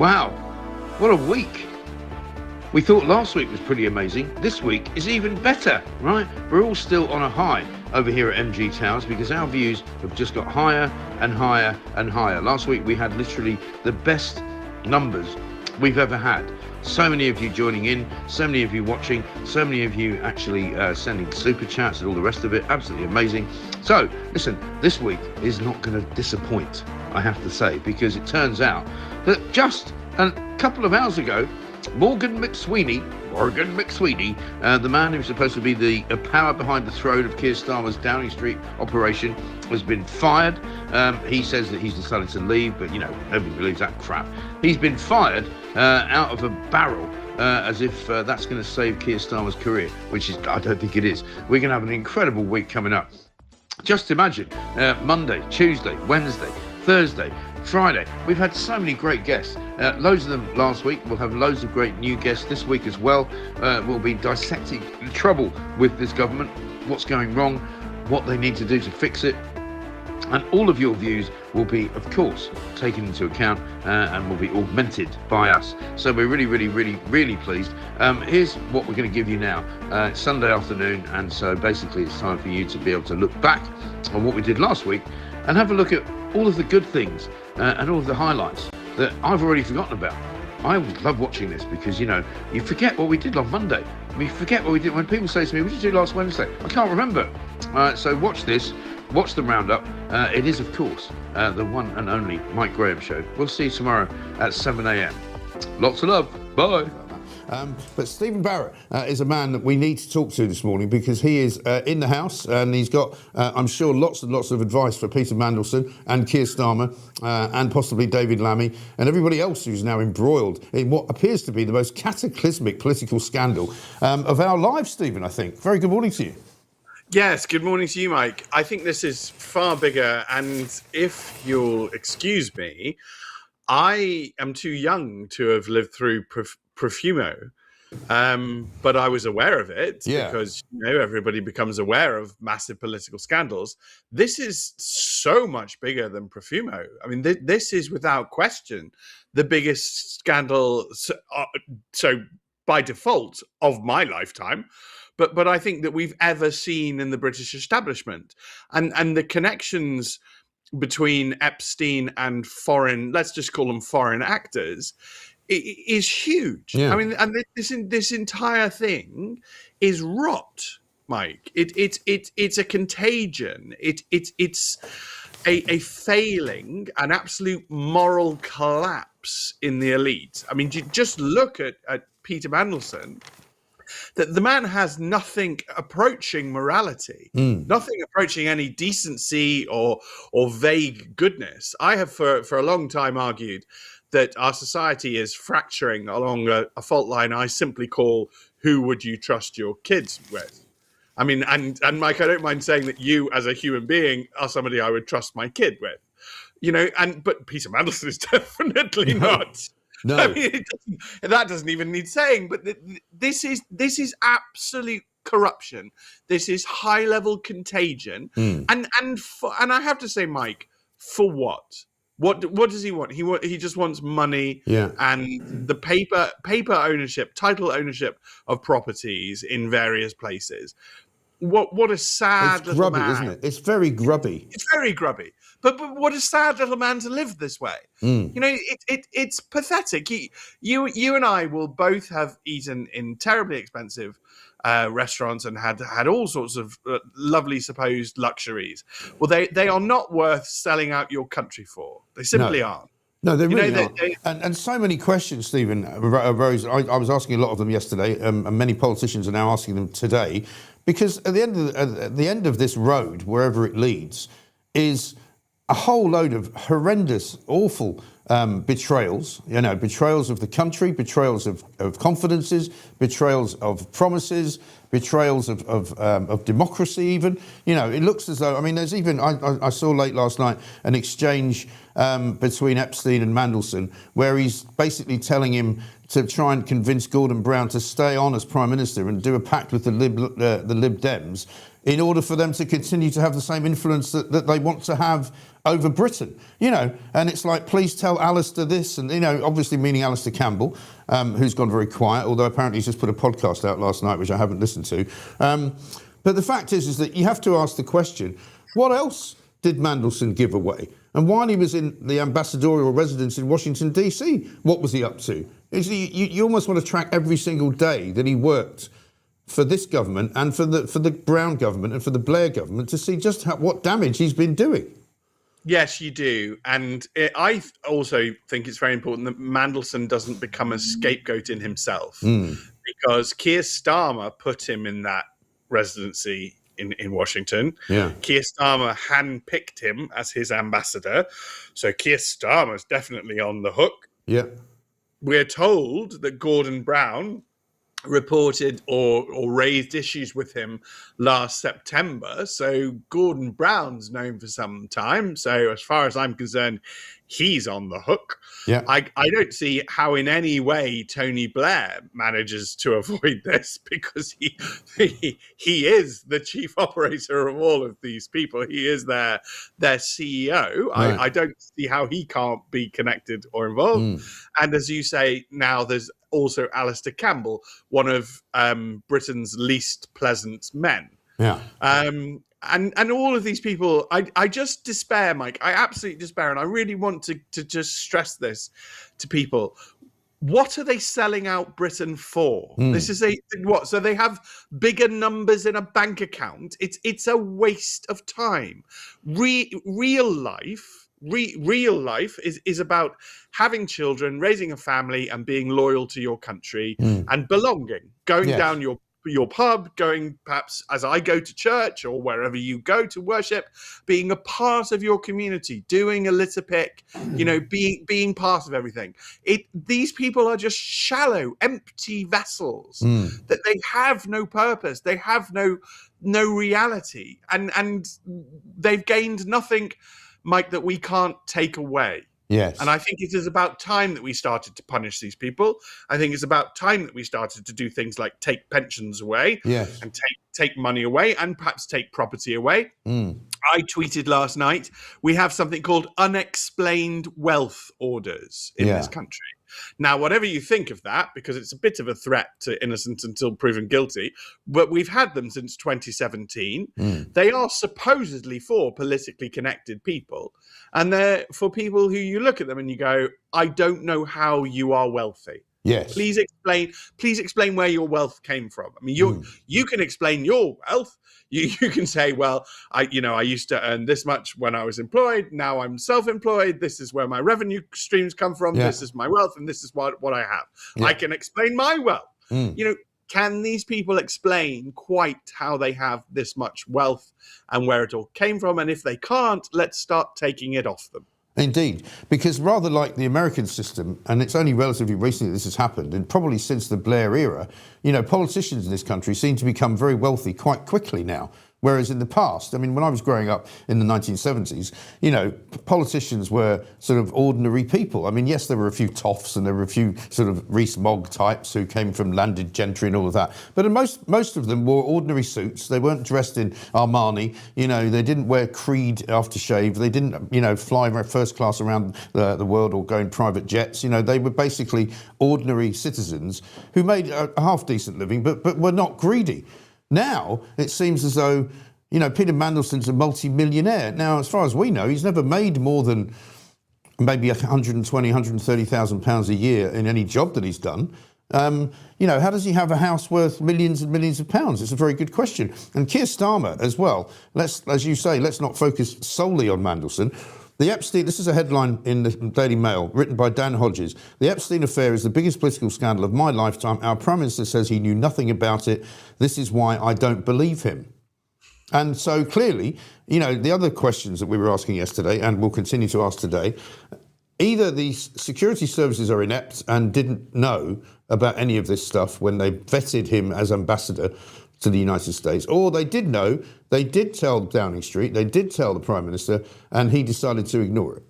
Wow, what a week. We thought last week was pretty amazing. This week is even better, right? We're all still on a high over here at MG Towers because our views have just got higher and higher and higher. Last week we had literally the best numbers we've ever had. So many of you joining in, so many of you watching, so many of you actually sending super chats and all the rest of it. Absolutely amazing. So listen, this week is not going to disappoint, I have to say, because it turns out that just a couple of hours ago, Morgan McSweeney, the man who's supposed to be the power behind the throne of Keir Starmer's Downing Street operation, has been fired. He says that he's decided to leave, but, you know, nobody believes that crap. He's been fired out of a barrel, as if that's going to save Keir Starmer's career, which is, I don't think it is. We're going to have an incredible week coming up. Just imagine, Monday, Tuesday, Wednesday, Thursday, Friday. We've had so many great guests, loads of them last week. We'll have loads of great new guests this week as well. We'll be dissecting the trouble with this government, what's going wrong, what they need to do to fix it. And all of your views will be, of course, taken into account and will be augmented by us. So we're really pleased. Here's what we're going to give you now. It's Sunday afternoon, and so basically it's time for you to be able to look back on what we did last week and have a look at all of the good things and all of the highlights that I've already forgotten about. I love watching this because, you know, you forget what we did on Monday. We forget what we did. When people say to me, what did you do last Wednesday? I can't remember. So watch this. Watch the roundup. It is, of course, the one and only Mike Graham Show. We'll see you tomorrow at 7 a.m. Lots of love. Bye. But Stephen Barrett is a man that we need to talk to this morning because he is in the House and he's got, I'm sure, lots and lots of advice for Peter Mandelson and Keir Starmer and possibly David Lammy and everybody else who's now embroiled in what appears to be the most cataclysmic political scandal of our lives, Stephen, I think. Very good morning to you. Yes, good morning to you, Mike. I think this is far bigger, and if you'll excuse me, I am too young to have lived through Profumo, but I was aware of it because, you know, everybody becomes aware of massive political scandals. This is so much bigger than Profumo. I mean, this is without question the biggest scandal, so by default, of my lifetime. But I think that we've ever seen in the British establishment, and the connections between Epstein and foreign, let's just call them foreign actors, is huge. Yeah. I mean, and this entire thing is rot, Mike. It's a contagion. It's a failing, an absolute moral collapse in the elite. I mean, just look at Peter Mandelson. That the man has nothing approaching morality, nothing approaching any decency or vague goodness. I have for a long time argued that our society is fracturing along a fault line I simply call, who would you trust your kids with? I mean, and Mike, I don't mind saying that you as a human being are somebody I would trust my kid with, you know, but Peter Mandelson is definitely not. No, I mean, that doesn't even need saying. But this is absolute corruption. This is high level contagion. And I have to say, Mike, for what? What does he want? He just wants money and the paper ownership, title ownership of properties in various places. What a sad little man. It's grubby, isn't it? It's very grubby. It's very grubby. But what a sad little man to live this way. You know, it's pathetic. You and I will both have eaten in terribly expensive restaurants and had all sorts of lovely supposed luxuries. Well, they are not worth selling out your country for. They simply aren't. No, they really aren't. And so many questions, Stephen, arose. I was asking a lot of them yesterday, and many politicians are now asking them today, because at the end of this road, wherever it leads, is a whole load of horrendous, awful betrayals, you know, betrayals of the country, betrayals of confidences, betrayals of promises, betrayals of democracy even. You know, it looks as though, I mean, there's even, I saw late last night an exchange between Epstein and Mandelson where he's basically telling him to try and convince Gordon Brown to stay on as Prime Minister and do a pact with the Lib Dems in order for them to continue to have the same influence that they want to have over Britain, and it's like, please tell Alistair this, and, obviously meaning Alistair Campbell, who's gone very quiet, although apparently he's just put a podcast out last night, which I haven't listened to. But the fact is that you have to ask the question, what else did Mandelson give away? And while he was in the ambassadorial residence in Washington, D.C., what was he up to? You almost want to track every single day that he worked for this government and for the Brown government and for the Blair government to see just what damage he's been doing. Yes, you do. And I also think it's very important that Mandelson doesn't become a scapegoat in himself, because Keir Starmer put him in that residency in Washington. Yeah. Keir Starmer handpicked him as his ambassador. So Keir Starmer's definitely on the hook. Yeah. We're told that Gordon Brown reported or raised issues with him last September. So Gordon Brown's known for some time. So as far as I'm concerned, he's on the hook. Yeah. I don't see how in any way Tony Blair manages to avoid this, because he is the chief operator of all of these people. He is their CEO. Right. I don't see how he can't be connected or involved. And as you say, now there's also Alistair Campbell, one of Britain's least pleasant men. Yeah. And all of these people, I just despair, Mike. I absolutely despair. And I really want to just stress this to people. What are they selling out Britain for? This is what? So they have bigger numbers in a bank account. It's a waste of time. Real life is about having children, raising a family, and being loyal to your country and belonging. Going down your pub, going perhaps as I go to church or wherever you go to worship, being a part of your community, doing a litter pick, being part of everything. These people are just shallow, empty vessels that they have no purpose, they have no reality, and they've gained nothing, Mike, that we can't take away. Yes. And I think it is about time that we started to punish these people. I think it's about time that we started to do things like take pensions away, yes, and take money away, and perhaps take property away. I tweeted last night, we have something called unexplained wealth orders in this country. Now, whatever you think of that, because it's a bit of a threat to innocent until proven guilty, but we've had them since 2017. They are supposedly for politically connected people. And they're for people who you look at them and you go, I don't know how you are wealthy. yes. Please explain where your wealth came from. I mean, you can explain your wealth. You can say, well, I used to earn this much when I was employed. Now I'm self-employed. This is where my revenue streams come from. Yeah. This is my wealth, and this is what I have. Yeah. I can explain my wealth. Can these people explain quite how they have this much wealth and where it all came from? And if they can't, let's start taking it off them. Indeed, because rather like the American system, and it's only relatively recently this has happened, and probably since the Blair era, politicians in this country seem to become very wealthy quite quickly now. Whereas in the past, I mean, when I was growing up in the 1970s, politicians were sort of ordinary people. I mean, yes, there were a few toffs and there were a few sort of Rees-Mogg types who came from landed gentry and all of that. But most of them wore ordinary suits. They weren't dressed in Armani. They didn't wear Creed aftershave. They didn't, fly first class around the world or go in private jets. They were basically ordinary citizens who made a half-decent living, but were not greedy. Now, it seems as though, Peter Mandelson's a multi-millionaire. Now, as far as we know, he's never made more than maybe £120,000, £130,000 a year in any job that he's done. How does he have a house worth millions and millions of pounds? It's a very good question. And Keir Starmer as well. As you say, let's not focus solely on Mandelson. The Epstein, this is a headline in the Daily Mail, written by Dan Hodges. The Epstein affair is the biggest political scandal of my lifetime. Our Prime Minister says he knew nothing about it. This is why I don't believe him. And so clearly, the other questions that we were asking yesterday and will continue to ask today, either the security services are inept and didn't know about any of this stuff when they vetted him as ambassador to the United States, or they did know, they did tell Downing Street, they did tell the Prime Minister, and he decided to ignore it.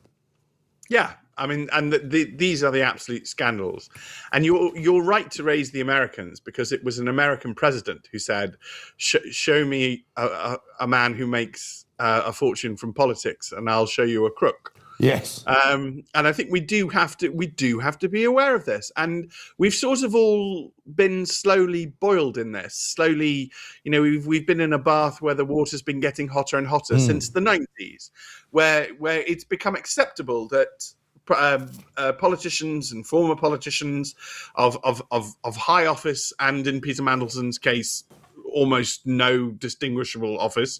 Yeah, I mean, and these are the absolute scandals. And you're right to raise the Americans, because it was an American president who said, "Show me a man who makes a fortune from politics, and I'll show you a crook." Yes. And I think we do have to be aware of this, and we've sort of all been slowly boiled in this. Slowly, we've been in a bath where the water's been getting hotter and hotter since the 90s, where it's become acceptable that politicians and former politicians of high office, and in Peter Mandelson's case, almost no distinguishable office,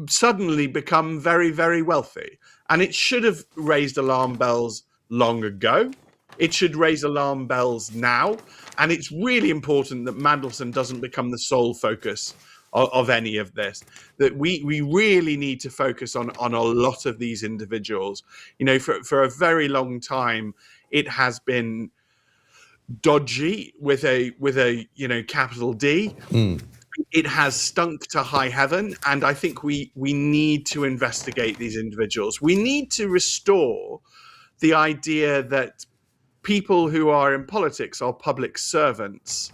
suddenly become very, very wealthy. And it should have raised alarm bells long ago. It should raise alarm bells now. And it's really important that Mandelson doesn't become the sole focus of any of this. That we really need to focus on a lot of these individuals. For a very long time, it has been dodgy with a capital D. It has stunk to high heaven, and I think we need to investigate these individuals. We need to restore the idea that people who are in politics are public servants,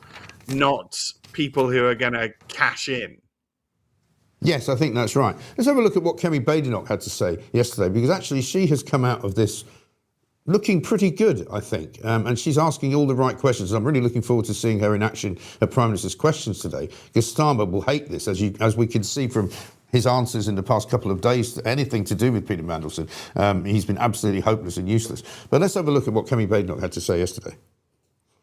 not people who are going to cash in. Yes, I think that's right. Let's have a look at what Kemi Badenoch had to say yesterday, because actually she has come out of this looking pretty good, I think, and she's asking all the right questions. I'm really looking forward to seeing her in action at Prime Minister's Questions today, because Starmer will hate this, as we can see from his answers in the past couple of days, anything to do with Peter Mandelson. He's been absolutely hopeless and useless. But let's have a look at what Kemi Badenoch had to say yesterday.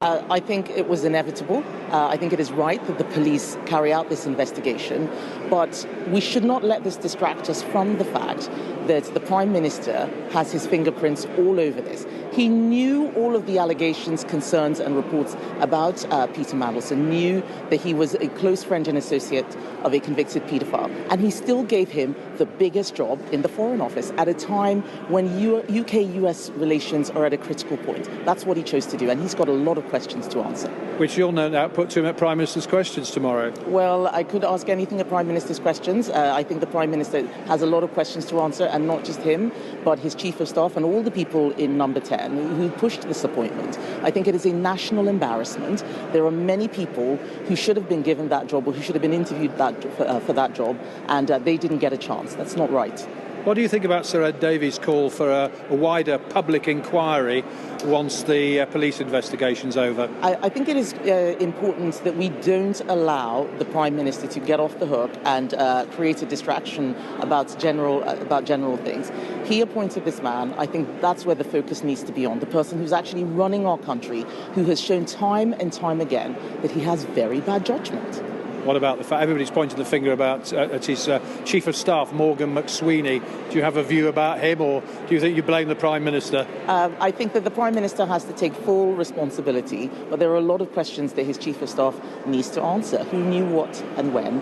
I think it was inevitable. I think it is right that the police carry out this investigation, but we should not let this distract us from the fact that the Prime Minister has his fingerprints all over this. He knew all of the allegations, concerns and reports about Peter Mandelson, knew that he was a close friend and associate of a convicted paedophile, and he still gave him the biggest job in the Foreign Office at a time when UK-US relations are at a critical point. That's what he chose to do, and he's got a lot of questions to answer. Which you'll no doubt put to him at Prime Minister's Questions tomorrow. Well, I could ask anything at Prime Minister's Questions. I think the Prime Minister has a lot of questions to answer, and not just him, but his Chief of Staff and all the people in Number 10 who pushed this appointment. I think it is a national embarrassment. There are many people who should have been given that job, or who should have been interviewed for that job, and they didn't get a chance. That's not right. What do you think about Sir Ed Davies' call for a wider public inquiry once the police investigation's over? I think it is important that we don't allow the Prime Minister to get off the hook and create a distraction about general things. He appointed this man. I think that's where the focus needs to be on, the person who's actually running our country, who has shown time and time again that he has very bad judgment. What about the fact everybody's pointing the finger at his Chief of Staff, Morgan McSweeney? Do you have a view about him, or do you think you blame the Prime Minister? I think that the Prime Minister has to take full responsibility, but there are a lot of questions that his Chief of Staff needs to answer. Who knew what and when?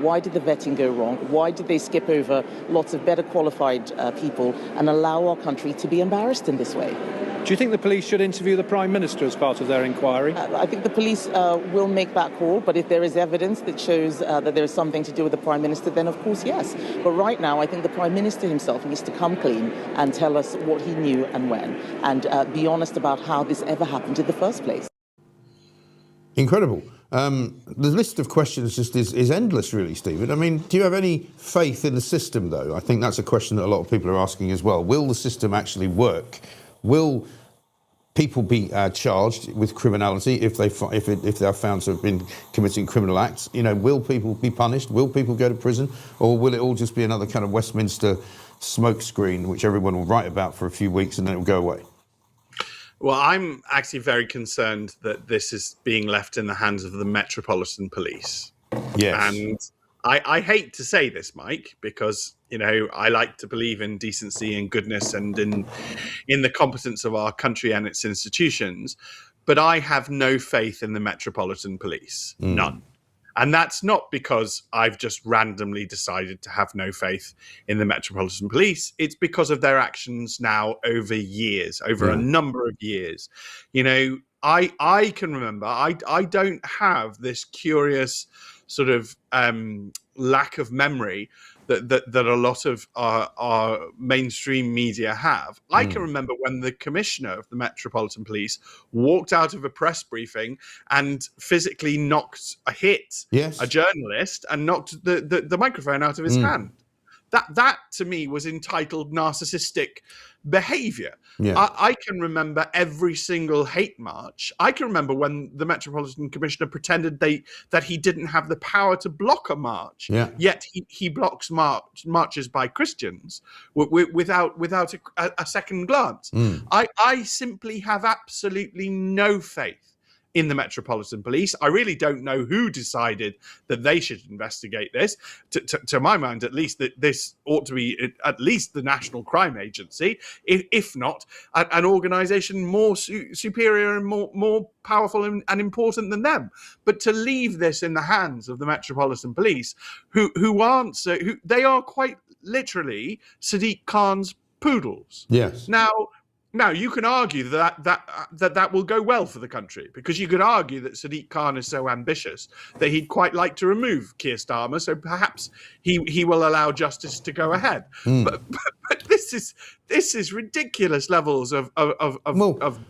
Why did the vetting go wrong? Why did they skip over lots of better qualified people and allow our country to be embarrassed in this way? Do you think the police should interview the Prime Minister as part of their inquiry? I think the police will make that call, but if there is evidence that shows that there is something to do with the Prime Minister, then of course, yes. But right now, I think the Prime Minister himself needs to come clean and tell us what he knew and when, and be honest about how this ever happened in the first place. Incredible. The list of questions just is endless, really, Stephen. I mean, do you have any faith in the system, though? I think that's a question that a lot of people are asking as well. Will the system actually work? Will people be charged with criminality if they are found to have been committing criminal acts? Will people be punished? Will people go to prison? Or will it all just be another kind of Westminster smokescreen, which everyone will write about for a few weeks and then it will go away? Well, I'm actually very concerned that this is being left in the hands of the Metropolitan Police. Yes. And I hate to say this, Mike, because, I like to believe in decency and goodness and in the competence of our country and its institutions. But I have no faith in the Metropolitan Police. None. And that's not because I've just randomly decided to have no faith in the Metropolitan Police. It's because of their actions now over years, over a number of years. I can remember, I don't have this curious sort of lack of memory that a lot of our mainstream media have. I can remember when the commissioner of the Metropolitan Police walked out of a press briefing and physically hit a journalist and knocked the microphone out of his hand. That to me was entitled narcissistic behavior. I can remember every single hate march. I can remember when the Metropolitan Commissioner pretended that he didn't have the power to block a march, yet he blocks marches by Christians without a second glance. I simply have absolutely no faith in the Metropolitan Police. I really don't know who decided that they should investigate this. To my mind, at least, that this ought to be at least the National Crime Agency, if not an organisation more superior and more powerful and important than them. But to leave this in the hands of the Metropolitan Police, who they are quite literally Sadiq Khan's poodles. Yes. Now, you can argue that will go well for the country, because you could argue that Sadiq Khan is so ambitious that he'd quite like to remove Keir Starmer, so perhaps he will allow justice to go ahead. But this is ridiculous levels of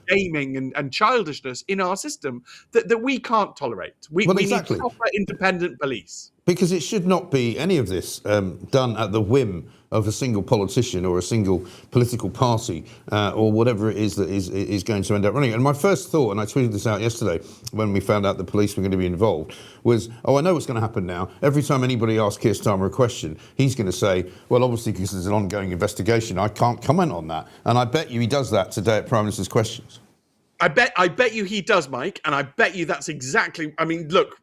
gaming and childishness in our system that we can't tolerate. We need proper independent police. Because it should not be any of this done at the whim of a single politician or a single political party or whatever it is that is going to end up running. And my first thought, and I tweeted this out yesterday when we found out the police were going to be involved, was, I know what's going to happen now. Every time anybody asks Keir Starmer a question, he's going to say, well, obviously, because there's an ongoing investigation, I can't comment on that. And I bet you he does that today at Prime Minister's Questions. I bet you he does, Mike, and I bet you that's exactly. I mean, look.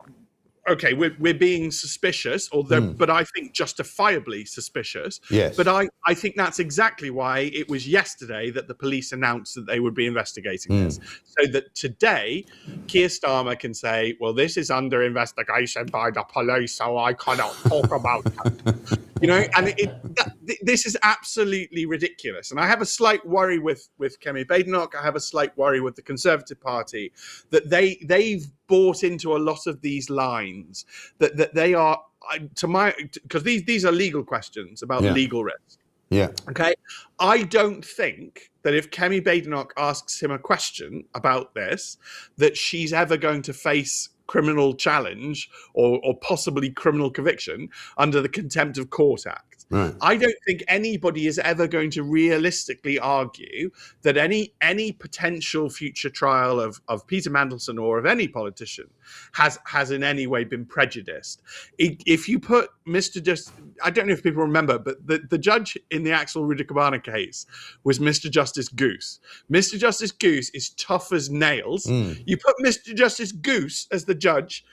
Okay, we're being suspicious, but I think justifiably suspicious. Yes. But I think that's exactly why it was yesterday that the police announced that they would be investigating this. So that today, Keir Starmer can say, well, this is under investigation by the police, so I cannot talk about it. And this is absolutely ridiculous. And I have a slight worry with Kemi Badenoch. I have a slight worry with the Conservative Party that they've bought into a lot of these lines that they are, because these are legal questions about legal risk. Yeah. Okay. I don't think that if Kemi Badenoch asks him a question about this, that she's ever going to face criminal challenge or possibly criminal conviction under the Contempt of Court Act. Right. I don't think anybody is ever going to realistically argue that any potential future trial of Peter Mandelson or of any politician has in any way been prejudiced. If you put Mr. Justice, I don't know if people remember, but the judge in the Axel Rudikabana case was Mr. Justice Goose. Mr. Justice Goose is tough as nails. You put Mr. Justice Goose as the judge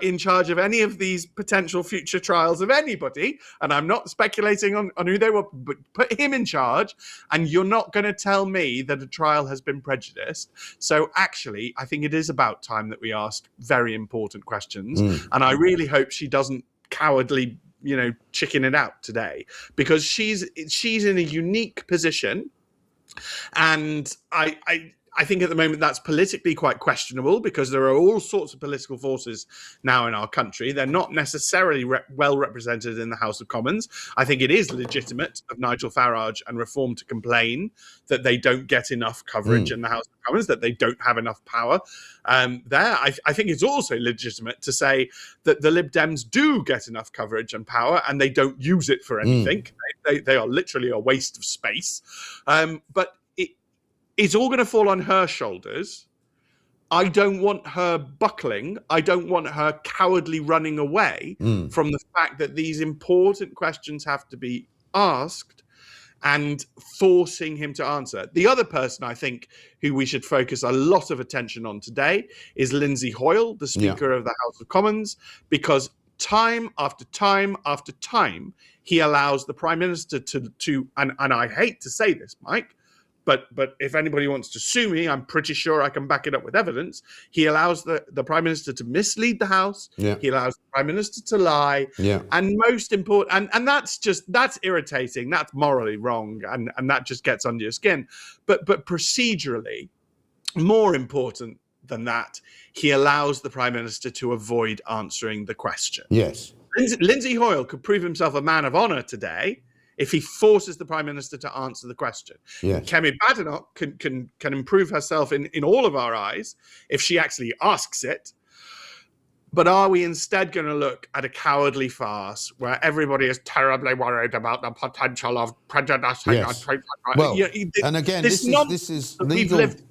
in charge of any of these potential future trials of anybody, and I'm not speculating on who they were, but put him in charge, and you're not going to tell me that a trial has been prejudiced. So actually, I think it is about time that we ask very important questions, and I really hope she doesn't cowardly, chicken it out today, because she's in a unique position, and I think at the moment that's politically quite questionable, because there are all sorts of political forces now in our country. They're not necessarily well represented in the House of Commons. I think it is legitimate of Nigel Farage and Reform to complain that they don't get enough coverage in the House of Commons, that they don't have enough power there. I think it's also legitimate to say that the Lib Dems do get enough coverage and power and they don't use it for anything. They are literally a waste of space. But it's all going to fall on her shoulders. I don't want her buckling. I don't want her cowardly running away from the fact that these important questions have to be asked and forcing him to answer. The other person I think who we should focus a lot of attention on today is Lindsay Hoyle, the Speaker of the House of Commons, because time after time after time, he allows the Prime Minister to and I hate to say this, Mike, but if anybody wants to sue me, I'm pretty sure I can back it up with evidence. He allows the Prime Minister to mislead the House. He allows the Prime Minister to lie. And most important, and that's irritating. That's morally wrong, and that just gets under your skin. But procedurally, more important than that, he allows the Prime Minister to avoid answering the question. Yes. Lindsay Hoyle could prove himself a man of honour today if he forces the Prime Minister to answer the question. Yes. Kemi Badenoch can improve herself in all of our eyes if she actually asks it. But are we instead going to look at a cowardly farce where everybody is terribly worried about the potential of prejudice? Yes. Well, and again, this is we've legal. lived through.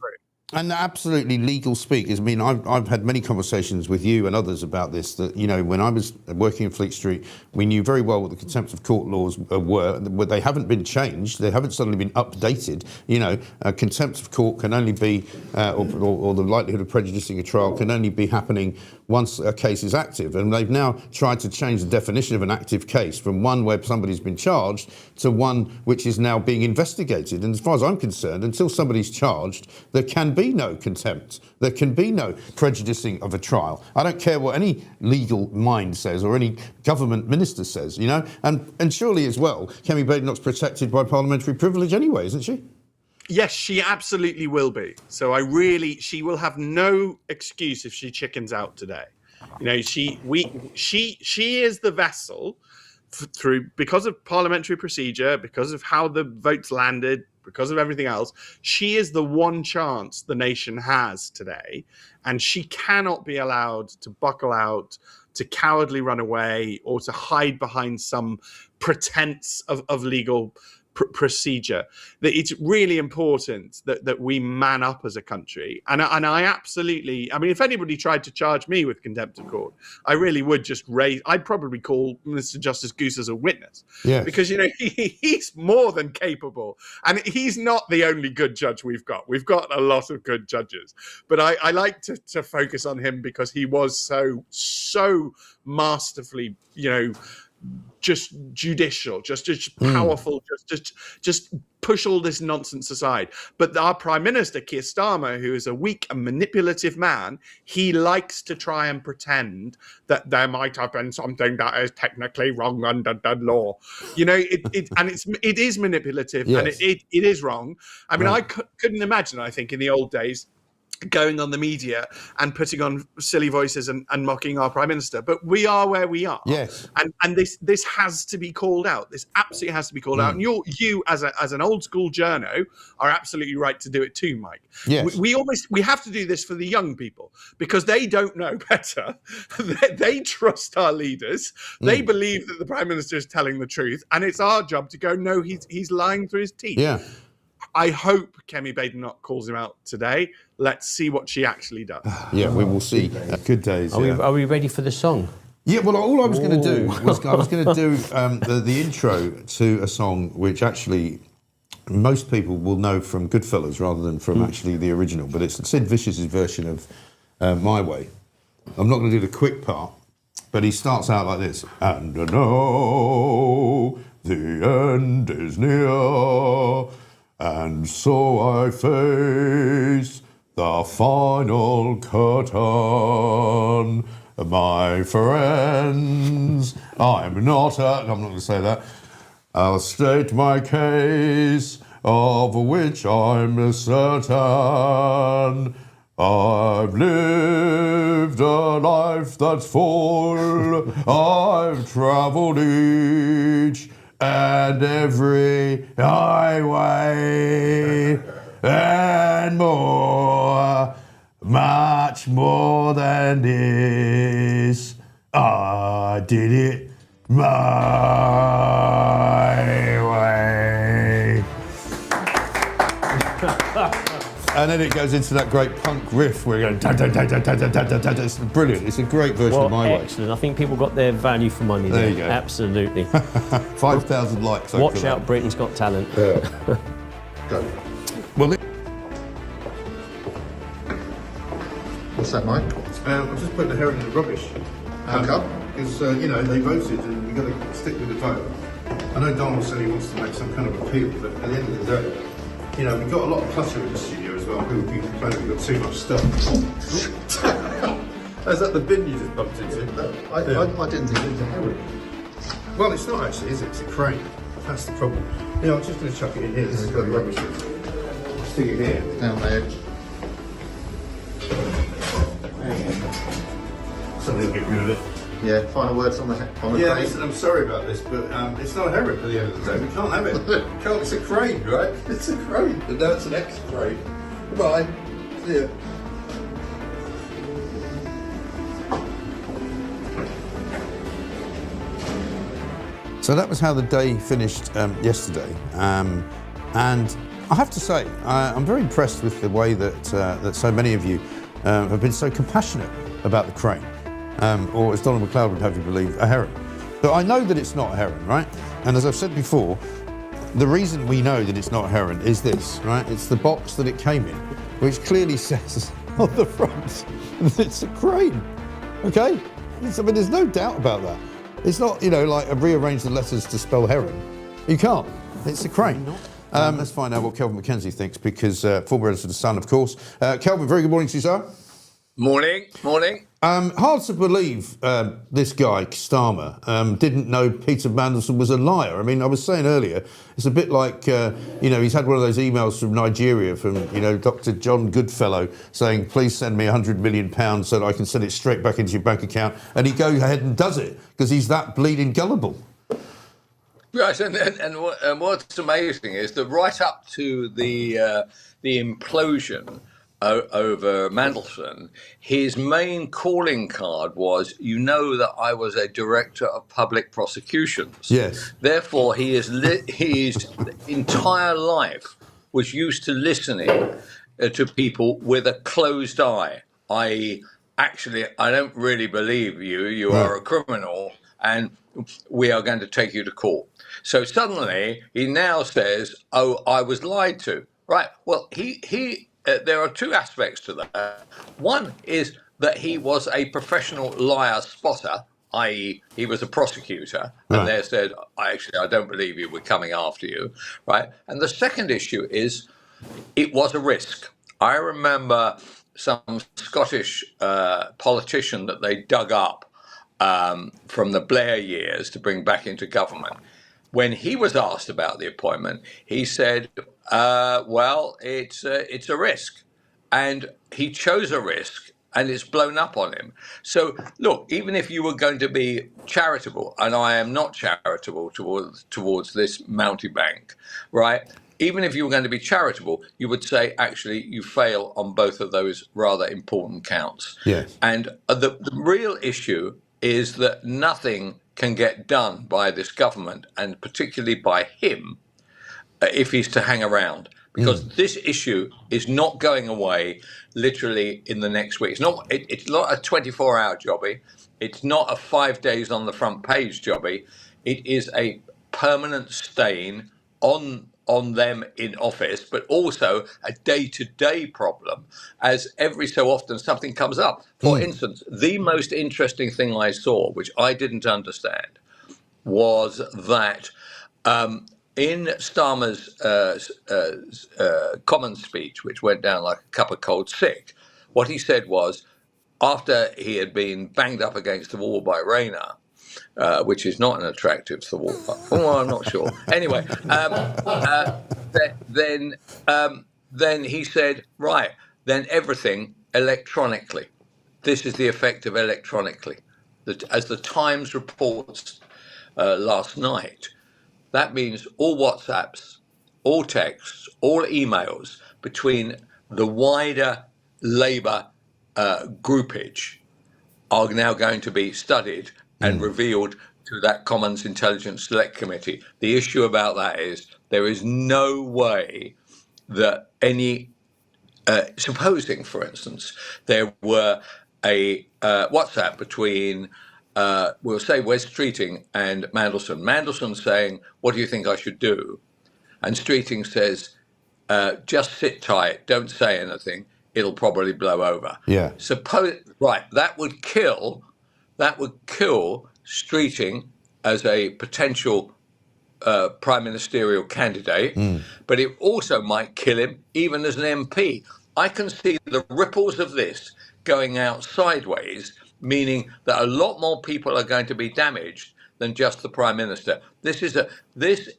And absolutely legal speak. I mean, I've had many conversations with you and others about this, that, you know, when I was working in Fleet Street, we knew very well what the contempt of court laws were. They haven't been changed. They haven't suddenly been updated. You know, contempt of court can only be, or the likelihood of prejudicing a trial can only be happening once a case is active. And they've now tried to change the definition of an active case from one where somebody's been charged to one which is now being investigated. And as far as I'm concerned, until somebody's charged, there can be no contempt. There can be no prejudicing of a trial. I don't care what any legal mind says or any government minister says, you know. And surely as well, Kemi Badenoch's protected by parliamentary privilege anyway, isn't she? Yes, she absolutely will be. So she will have no excuse if she chickens out today. You know, she is the vessel because of parliamentary procedure, because of how the votes landed, because of everything else. She is the one chance the nation has today, and she cannot be allowed to buckle out, to cowardly run away, or to hide behind some pretense of legal procedure. That it's really important that we man up as a country. And I absolutely, I mean, if anybody tried to charge me with contempt of court, I really would just I'd probably call Mr. Justice Goose as a witness. Yes. Because, you know, he's more than capable. And he's not the only good judge we've got. We've got a lot of good judges. But I like to focus on him because he was so masterfully, you know, just judicial, just powerful, just push all this nonsense aside. But our Prime Minister, Keir Starmer, who is a weak and manipulative man, he likes to try and pretend that there might have been something that is technically wrong under the law. You know, it is manipulative. Yes. And it is wrong. I mean, I couldn't imagine, I think, in the old days, going on the media and putting on silly voices and mocking our Prime Minister. But we are where we are. Yes. And this has to be called out. This absolutely has to be called out. And you as an old school journo are absolutely right to do it too, Mike. Yes. We have to do this for the young people because they don't know better. They trust our leaders. They believe that the Prime Minister is telling the truth. And it's our job to go, no, he's lying through his teeth. Yeah. I hope Kemi Badenoch calls him out today. Let's see what she actually does. Yeah, we will see. Good days. Are we ready for the song? Yeah, well, all I was going to do was the intro to a song which actually most people will know from Goodfellas rather than from actually the original, but it's Sid Vicious's version of My Way. I'm not going to do the quick part, but he starts out like this. And now the end is near, and so I face the final curtain. My friends, I'm not going to say that. I'll state my case, of which I'm certain. I've lived a life that's full. I've travelled each and every highway and more, much more than this. I did it my way. And then it goes into that great punk riff where you're going da da da da da da da da da. It's brilliant. It's a great version of My Way. Excellent. I think people got their value for money there. There you go. Absolutely. 5,000 likes. Watch out, Britain's Got Talent. Yeah. Go. Well, What's that, Mike? I'm just putting the herring in the rubbish. How come? Because, you know, they voted and you've got to stick with the vote. I know Donald said he wants to make some kind of appeal, but at the end of the day, you know, we've got a lot of clutter in the studio as well. People keep complaining we've got too much stuff. Is that the bin you just bumped into? I didn't think it was a herring. Well, it's not actually, is it? It's a crane. That's the problem. Yeah, I'm just going to chuck it in here. This is got the rubbish in. Stick it here. Down there. Somebody will get rid of it. Yeah, final words on the Yeah, crane. listen, I'm sorry about this, but it's not a heron at the end of the day. We can't have it. It's a crane, right? It's a crane. And now it's an X-crane. Goodbye. See ya. So that was how the day finished yesterday. And I have to say, I'm very impressed with the way that so many of you have been so compassionate about the crane. Or as Donald McLeod would have you believe, a heron. But I know that it's not a heron, right? And as I've said before, the reason we know that it's not a heron is this, right? It's the box that it came in, which clearly says on the front that it's a crane, okay? I mean, there's no doubt about that. It's not, like rearrange the letters to spell heron. You can't. It's a crane. Let's find out what Kelvin McKenzie thinks, because former editor of The Sun, of course. Kelvin, very good morning to you, sir. Morning. Hard to believe this guy, Starmer, didn't know Peter Mandelson was a liar. I mean, I was saying earlier, it's a bit like, he's had one of those emails from Nigeria from, Dr. John Goodfellow saying, please send me £100 million so that I can send it straight back into your bank account. And he goes ahead and does it because he's that bleeding gullible. Right, and what's amazing is that right up to the implosion over Mandelson, his main calling card was, that I was a director of public prosecutions. Yes. Therefore, his entire life was used to listening to people with a closed eye, i.e., actually, I don't really believe you. You are a criminal, and we are going to take you to court. So suddenly, he now says, "Oh, I was lied to." Right. Well, there are two aspects to that. One is that he was a professional liar spotter, i.e., he was a prosecutor, and they said, I don't believe you, we're coming after you, right? And the second issue is it was a risk. I remember some Scottish politician that they dug up from the Blair years to bring back into government. When he was asked about the appointment, he said, well, it's a risk. And he chose a risk, and it's blown up on him. So, look, even if you were going to be charitable, and I am not charitable towards this mountebank, right? Even if you were going to be charitable, you would say, actually, you fail on both of those rather important counts. Yes. And the real issue is that nothing can get done by this government, and particularly by him, if he's to hang around. Because this issue is not going away literally in the next week. It's not a 24-hour jobby. It's not a 5 days on the front page jobby. It is a permanent stain on them in office, but also a day-to-day problem, as every so often something comes up. For instance, the most interesting thing I saw, which I didn't understand, was that in Starmer's Commons speech, which went down like a cup of cold sick, what he said was, after he had been banged up against the wall by Rayner, which is not an attractive thought. Well, I'm not sure. Anyway, then he said, right, then everything electronically. This is the effect of electronically. As the Times reports last night, that means all WhatsApps, all texts, all emails between the wider Labour groupage are now going to be studied and revealed to that Commons Intelligence Select Committee. The issue about that is there is no way that any, supposing, for instance, there were a WhatsApp between, we'll say, Wes Streeting and Mandelson. Mandelson saying, what do you think I should do? And Streeting says, just sit tight, don't say anything, it'll probably blow over. Yeah. That would kill Streeting as a potential prime ministerial candidate, but it also might kill him even as an MP. I can see the ripples of this going out sideways, meaning that a lot more people are going to be damaged than just the prime minister. This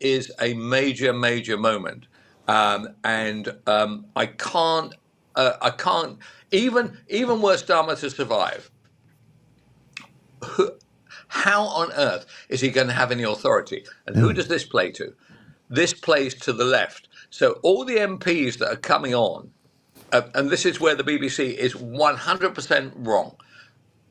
is a major moment, and I can't even were Starmer to survive. How on earth is he going to have any authority? And who does this play to? This plays to the left. So all the MPs that are coming on, and this is where the BBC is 100% wrong.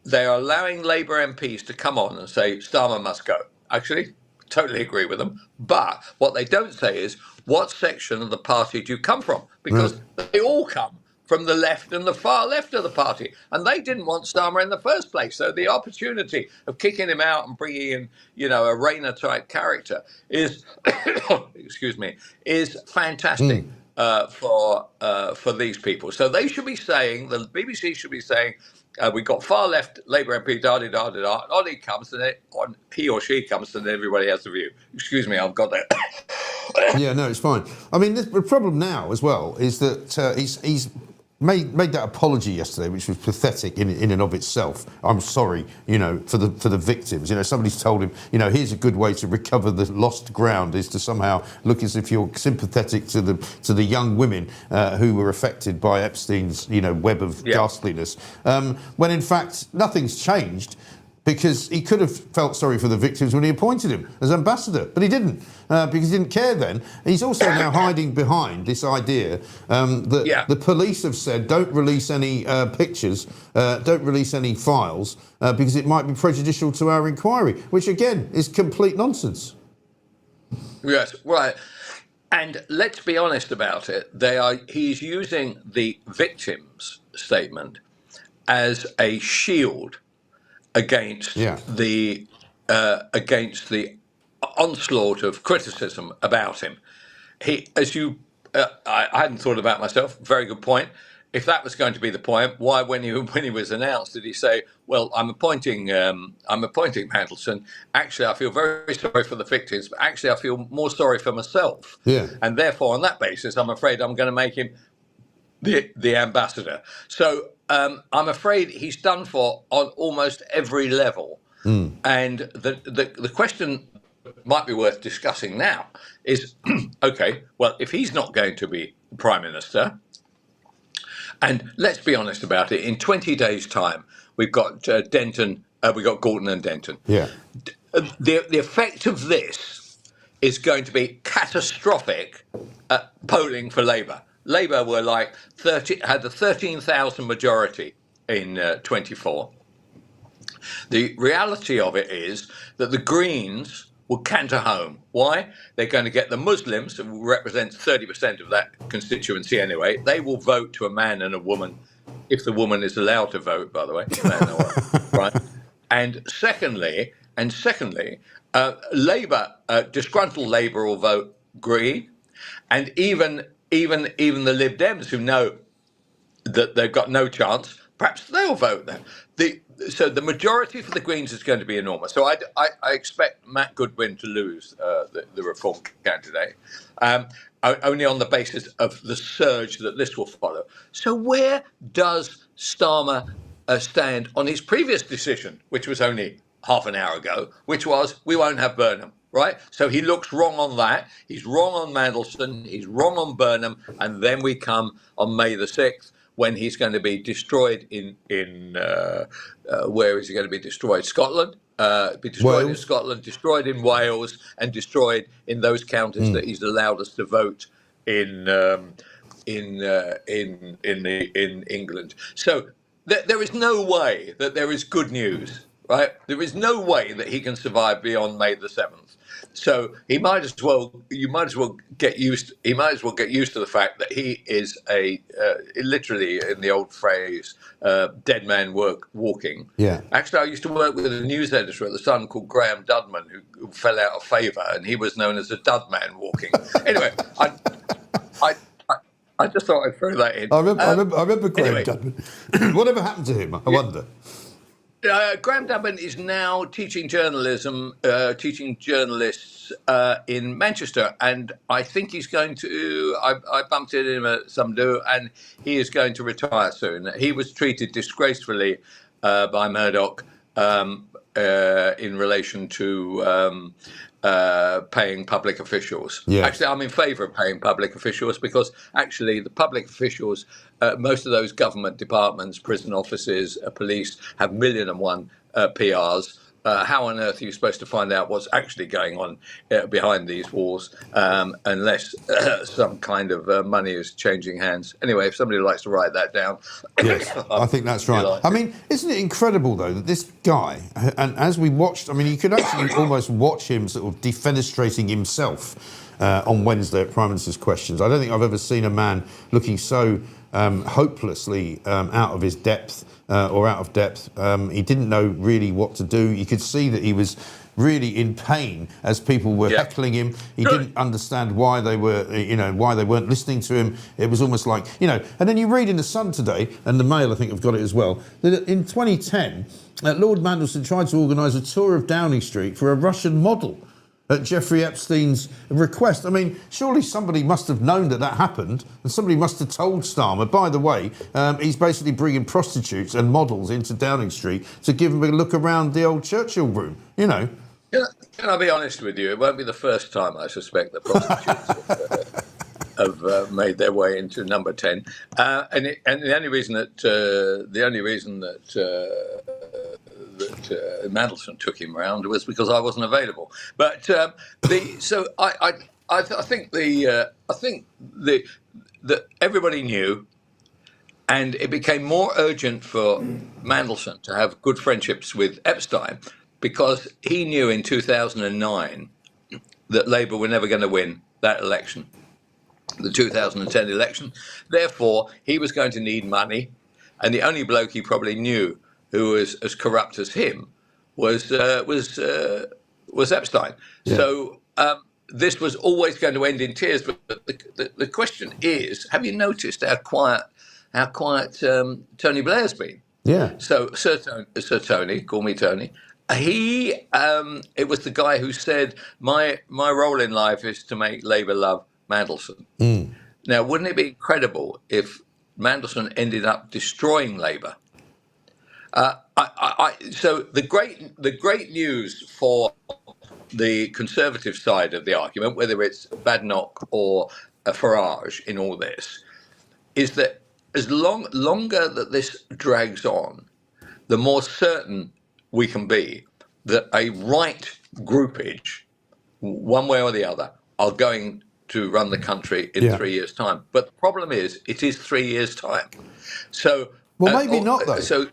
They are allowing Labour MPs to come on and say Starmer must go. Actually, totally agree with them. But what they don't say is, what section of the party do you come from? Because they all come from the left and the far left of the party. And they didn't want Starmer in the first place. So the opportunity of kicking him out and bringing in, a Rayner type character is, excuse me, is fantastic. For these people. So they should be saying, the BBC should be saying, we've got far left Labour MP, da-da-da-da-da, on he comes, and on he or she comes, and everybody has a view. Excuse me, I've got that. Yeah, no, it's fine. I mean, the problem now as well is that he's made that apology yesterday, which was pathetic in and of itself. I'm sorry, for the victims. Somebody's told him, here's a good way to recover the lost ground is to somehow look as if you're sympathetic to the young women who were affected by Epstein's, web of ghastliness. When in fact nothing's changed. Because he could have felt sorry for the victims when he appointed him as ambassador, but he didn't, because he didn't care then. He's also now hiding behind this idea that the police have said don't release any pictures, don't release any files, because it might be prejudicial to our inquiry, which again is complete nonsense. Yes, right. And let's be honest about it. He's using the victims' statement as a shield against the onslaught of criticism about him. I hadn't thought about myself. Very good point. If that was going to be the point, why, when he was announced, did he say, "Well, I'm appointing Mandelson. Actually, I feel very sorry for the victims, but actually, I feel more sorry for myself. Yeah. And therefore, on that basis, I'm afraid I'm going to make him the ambassador." So I'm afraid he's done for on almost every level. And the question might be worth discussing now is, okay, well, if he's not going to be prime minister, and let's be honest about it, in 20 days' time, we've got we've got Gorton and Denton. Yeah. The effect of this is going to be catastrophic polling for Labour. Labour were had the 13,000 majority in 24. The reality of it is that the Greens will canter home. Why? They're going to get the Muslims, who represent 30% of that constituency anyway. They will vote to a man and a woman, if the woman is allowed to vote, by the way. Right? And secondly, Labour, disgruntled Labour will vote Green, and even the Lib Dems, who know that they've got no chance, perhaps they'll vote there. So the majority for the Greens is going to be enormous. So I expect Matt Goodwin to lose the Reform candidate, only on the basis of the surge that this will follow. So where does Starmer stand on his previous decision, which was only half an hour ago, which was we won't have Burnham, right? So he looks wrong on that. He's wrong on Mandelson. He's wrong on Burnham. And then we come on May the 6th, when he's going to be destroyed where is he going to be destroyed? Scotland? Be destroyed Wales. In Scotland, destroyed in Wales, and destroyed in those counties that he's allowed us to vote in England. So there is no way that there is good news, right? There is no way that he can survive beyond May the 7th. So you might as well get used to the fact that he is literally, in the old phrase, dead man walking. Yeah. Actually, I used to work with a news editor at the Sun called Graham Dudman, who fell out of favour, and he was known as a dud man walking. Anyway, I just thought I'd throw that in. I remember Graham Dudman. Whatever happened to him? I wonder. Graham Dudman is now teaching journalism, teaching journalists in Manchester, and I think he's going to. I bumped into him at some do, and he is going to retire soon. He was treated disgracefully by Murdoch in relation to paying public officials. Yes. Actually, I'm in favour of paying public officials because actually the public officials, most of those government departments, prison offices, police, have 1,000,001 PRs. how on earth are you supposed to find out what's actually going on behind these walls unless some kind of money is changing hands? Anyway, if somebody likes to write that down. Yes, I think that's right. I mean, isn't it incredible, though, that this guy, and as we watched, I mean, you could actually almost watch him sort of defenestrating himself on Wednesday at Prime Minister's Questions. I don't think I've ever seen a man looking so hopelessly out of his depth or out of depth. He didn't know really what to do. You could see that he was really in pain as people were heckling him. He didn't understand why they were, why they weren't listening to him. It was almost like, and then you read in The Sun today, and the Mail, I think, have got it as well, that in 2010, Lord Mandelson tried to organise a tour of Downing Street for a Russian model at Jeffrey Epstein's request. I mean, surely somebody must have known that happened, and somebody must have told Starmer, by the way, he's basically bringing prostitutes and models into Downing Street to give them a look around the old Churchill room, Can I be honest with you? It won't be the first time, I suspect, that prostitutes have made their way into number 10. And the only reason that Mandelson took him round was because I wasn't available. But I think that everybody knew, and it became more urgent for Mandelson to have good friendships with Epstein because he knew in 2009 that Labour were never going to win that election, the 2010 election. Therefore, he was going to need money, and the only bloke he probably knew who was as corrupt as him was Epstein. Yeah. So this was always going to end in tears. But the question is, have you noticed how quiet Tony Blair's been? Yeah. So Sir Tony, call me Tony. He it was the guy who said my role in life is to make Labour love Mandelson. Mm. Now, wouldn't it be incredible if Mandelson ended up destroying Labour? So the great news for the Conservative side of the argument, whether it's Badenoch or Farage in all this, is that as longer that this drags on, the more certain we can be that a right groupage, one way or the other, are going to run the country in 3 years' time. But the problem is, it is 3 years' time. So, well, maybe not though. So,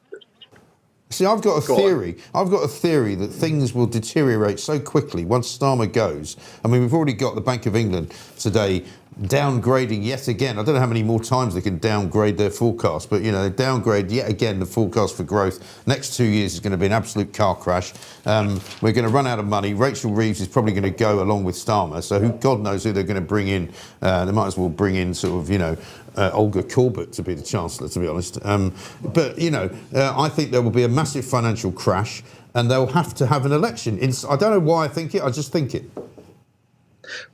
see, I've got a theory. I've got a theory that things will deteriorate so quickly once Starmer goes. I mean, we've already got the Bank of England today downgrading yet again. I don't know how many more times they can downgrade their forecast, but, they downgrade yet again the forecast for growth. Next 2 years is going to be an absolute car crash. We're going to run out of money. Rachel Reeves is probably going to go along with Starmer, so God knows who they're going to bring in. They might as well bring in sort of, Olga Corbett to be the Chancellor, to be honest. But I think there will be a massive financial crash and they'll have to have an election. I don't know why I think it, I just think it.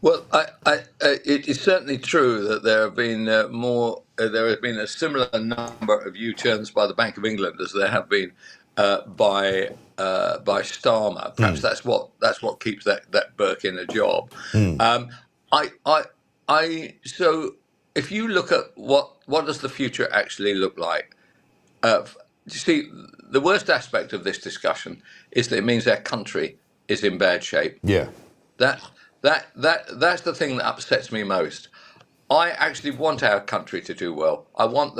Well, it is certainly true that there have been there has been a similar number of U-turns by the Bank of England as there have been by Starmer. Perhaps that's what keeps that Burke in a job. So if you look at what does the future actually look like, you see, the worst aspect of this discussion is that it means our country is in bad shape. Yeah. That's the thing that upsets me most. I actually want our country to do well. I want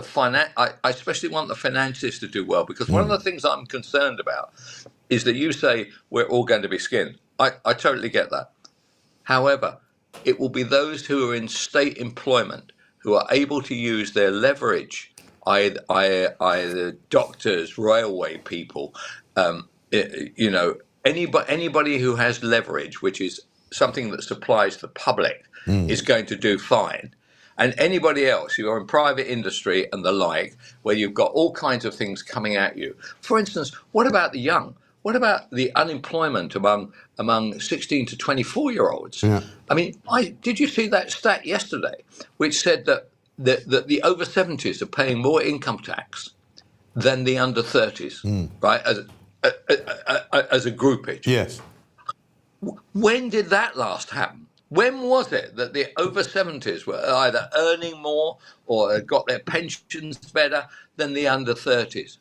I especially want the finances to do well, because one of the things I'm concerned about is that you say we're all going to be skinned. I totally get that. However, it will be those who are in state employment who are able to use their leverage, either doctors, railway people, anybody who has leverage, which is something that supplies the public, is going to do fine. And anybody else, you're in private industry and the like, where you've got all kinds of things coming at you. For instance, what about the young? What about the unemployment among 16 to 24-year-olds? Yeah. I mean, did you see that stat yesterday, which said that the over 70s are paying more income tax than the under 30s, right? As a groupage. Yes. When did that last happen? When was it that the over 70s were either earning more or got their pensions better than the under 30s?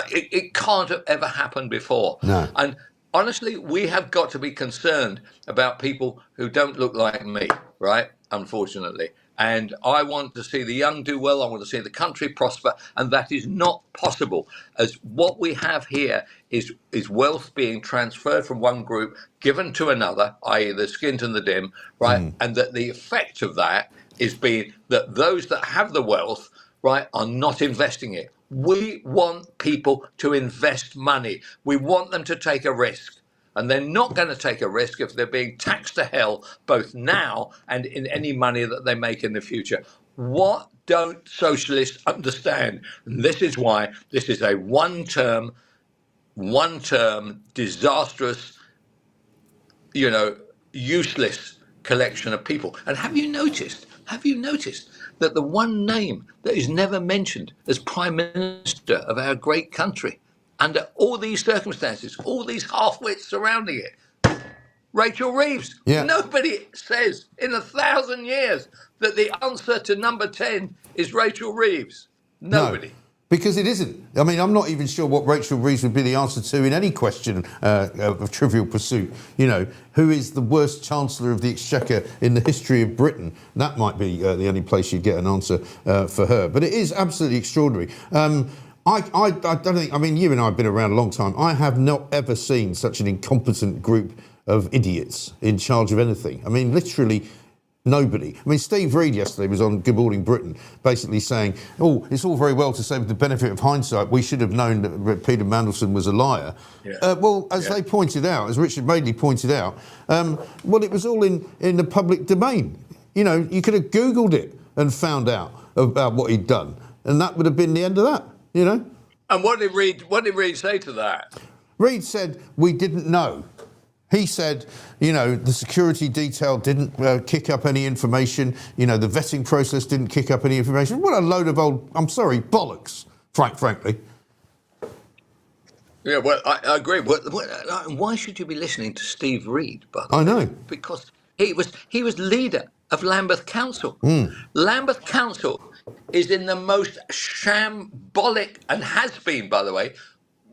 It can't have ever happened before. No. And honestly, we have got to be concerned about people who don't look like me, right? Unfortunately. And I want to see the young do well. I want to see the country prosper. And that is not possible, as what we have here is wealth being transferred from one group, given to another, i.e. the skint and the dim, right? And that the effect of that is being that those that have the wealth, right, are not investing it. We want people to invest money. We want them to take a risk. And they're not going to take a risk if they're being taxed to hell, both now and in any money that they make in the future. What don't socialists understand? And this is why this is a one-term, disastrous, useless collection of people. And have you noticed that the one name that is never mentioned as Prime Minister of our great country, under all these circumstances, all these half-wits surrounding it, Rachel Reeves. Yeah. Nobody says in 1,000 years that the answer to number 10 is Rachel Reeves. Nobody. No, because it isn't. I mean, I'm not even sure what Rachel Reeves would be the answer to in any question of Trivial Pursuit. Who is the worst Chancellor of the Exchequer in the history of Britain? That might be the only place you'd get an answer for her. But it is absolutely extraordinary. I don't think, I mean, you and I have been around a long time. I have not ever seen such an incompetent group of idiots in charge of anything. I mean, literally nobody. I mean, Steve Reid yesterday was on Good Morning Britain basically saying, it's all very well to say with the benefit of hindsight, we should have known that Peter Mandelson was a liar. Yeah. They pointed out, as Richard Madeley pointed out, it was all in the public domain. You could have Googled it and found out about what he'd done. And that would have been the end of that. And what did Reid say to that? Reid said, we didn't know. He said, the security detail didn't kick up any information. The vetting process didn't kick up any information. What a load of old, bollocks, frankly. Yeah, well, I agree. Why should you be listening to Steve Reid, by the way? I know. Because he was leader of Lambeth Council. Lambeth Council is in the most shambolic, and has been, by the way,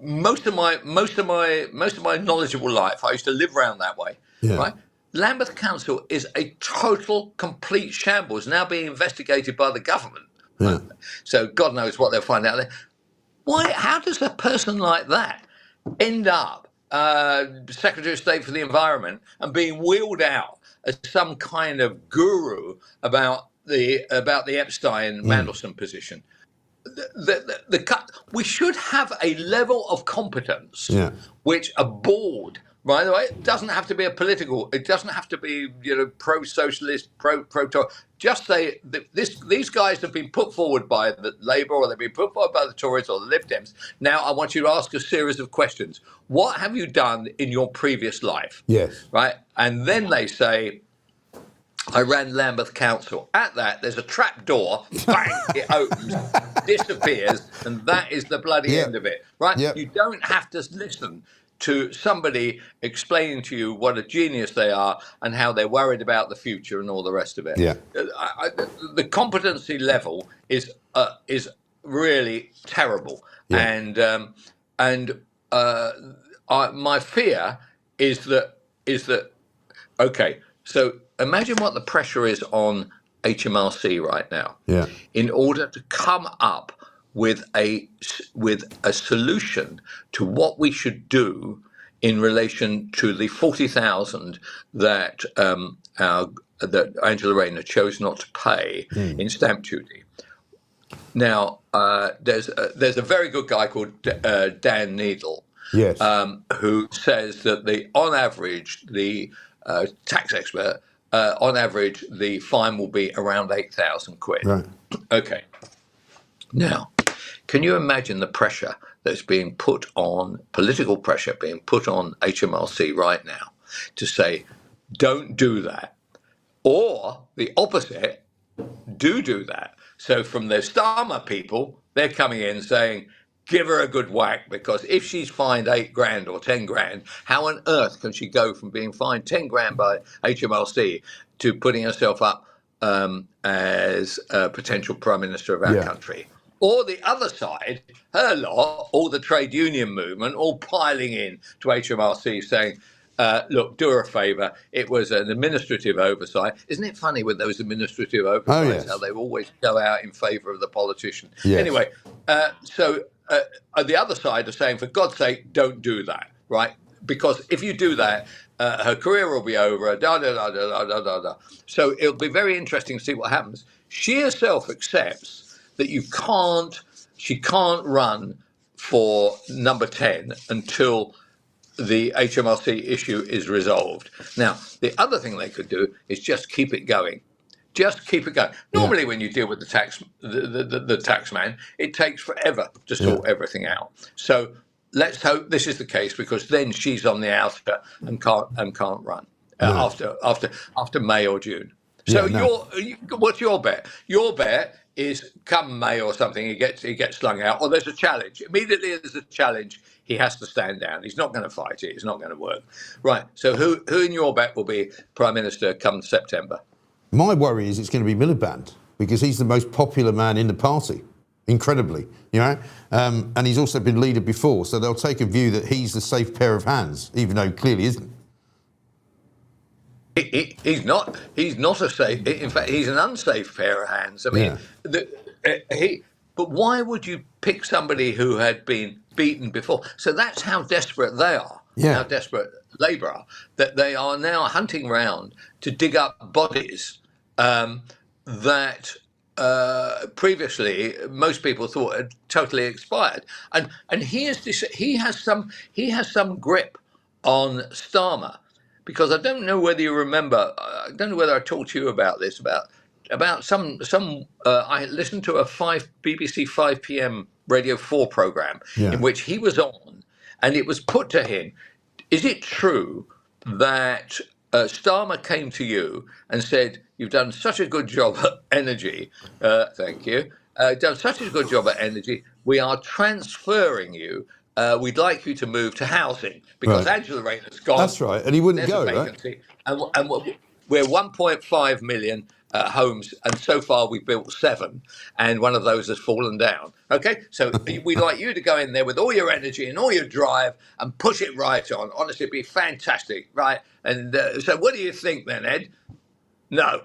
most of my knowledgeable life. I used to live around that way, right? Lambeth Council is a total, complete shambles, now being investigated by the government. Yeah. So God knows what they'll find out there. How does a person like that end up Secretary of State for the Environment and being wheeled out as some kind of guru about the Epstein Mandelson position? We should have a level of competence which a board, by the way, it doesn't have to be it doesn't have to be pro-socialist, pro. Just say that these guys have been put forward by the Labour, or they've been put forward by the Tories or the Lib Dems. Now I want you to ask a series of questions. What have you done in your previous life? Yes. Right? And then they say, I ran Lambeth Council. At that, there's a trap door, bang, it opens, disappears, and that is the bloody end of it, right? Yep. You don't have to listen to somebody explaining to you what a genius they are and how they're worried about the future and all the rest of it. Yeah. The competency level is really terrible, and my fear is that okay, so. Imagine what the pressure is on HMRC right now. Yeah. In order to come up with a solution to what we should do in relation to the 40,000 that Angela Rayner chose not to pay in stamp duty. Now, there's a very good guy called Dan Needle, who says that on average the tax expert. On average, the fine will be around 8,000 quid. Right. Okay. Now, can you imagine the pressure that's being put on, political pressure being put on HMRC right now to say, don't do that. Or the opposite, do that. So from the Starmer people, they're coming in saying, give her a good whack, because if she's fined 8 grand or 10 grand, how on earth can she go from being fined 10 grand by HMRC to putting herself up as a potential Prime Minister of our country? Or the other side, her lot, all the trade union movement, all piling in to HMRC saying, look, do her a favour. It was an administrative oversight. Isn't it funny with those administrative oversights, how they always go out in favour of the politician? Yes. Anyway, so the other side are saying, for God's sake, don't do that, right? Because if you do that, her career will be over, da, da, da, da, da, da, da. So it'll be very interesting to see what happens. She herself accepts that she can't run for number 10 until the HMRC issue is resolved. Now, the other thing they could do is just keep it going. Just keep it going. Normally, when you deal with the tax man, it takes forever to sort everything out. So let's hope this is the case, because then she's on the outer and can't run after May or June. So what's your bet? Your bet is come May or something, he gets slung out, or there's a challenge. Immediately there's a challenge, he has to stand down. He's not going to fight it. It's not going to work. Right. So who in your bet will be Prime Minister come September? My worry is it's going to be Miliband, because he's the most popular man in the party, incredibly, and he's also been leader before, so they'll take a view that he's the safe pair of hands, even though he clearly isn't. He's not a safe. In fact, he's an unsafe pair of hands. I mean, But why would you pick somebody who had been beaten before? So that's how desperate they are. Yeah. How desperate Labour are, that they are now hunting round to dig up bodies that previously most people thought had totally expired. And he has some grip on Starmer. Because I don't know whether you remember, I don't know whether I talked to you about this, about some I listened to a BBC 5 p.m. Radio 4 programme in which he was on, and it was put to him, is it true that Starmer came to you and said, you've done such a good job at energy, thank you, done such a good job at energy, we are transferring you, we'd like you to move to housing, because Angela Rayner's gone. That's right, and he wouldn't go, right? And we're 1.5 million homes, and so far we've built 7, and one of those has fallen down. Okay, so we'd like you to go in there with all your energy and all your drive and push it right on. Honestly, it'd be fantastic, right? And so what do you think then, Ed? No.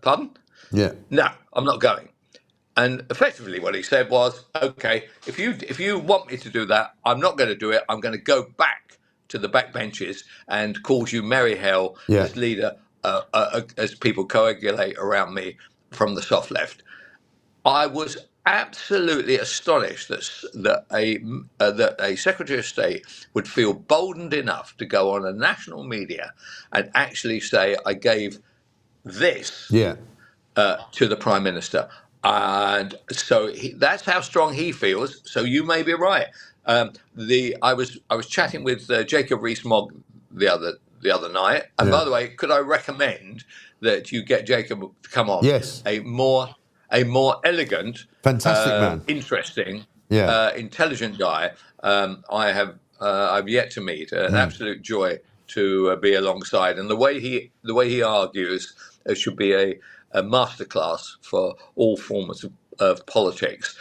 Pardon? Yeah. No, I'm not going. And effectively what he said was, okay, if you want me to do that, I'm not going to do it. I'm going to go back to the backbenches and cause you merry hell as leader, as people coagulate around me from the soft left. I was absolutely astonished that a Secretary of State would feel boldened enough to go on a national media and actually say, I gave this to the Prime Minister. And so that's how strong he feels. So you may be right. I was chatting with Jacob Rees-Mogg the other night. And by the way, could I recommend that you get Jacob to come on? Yes. A more elegant, fantastic man, interesting, intelligent guy. I've yet to meet. An absolute joy to be alongside. And the way he argues should be a masterclass for all forms of politics.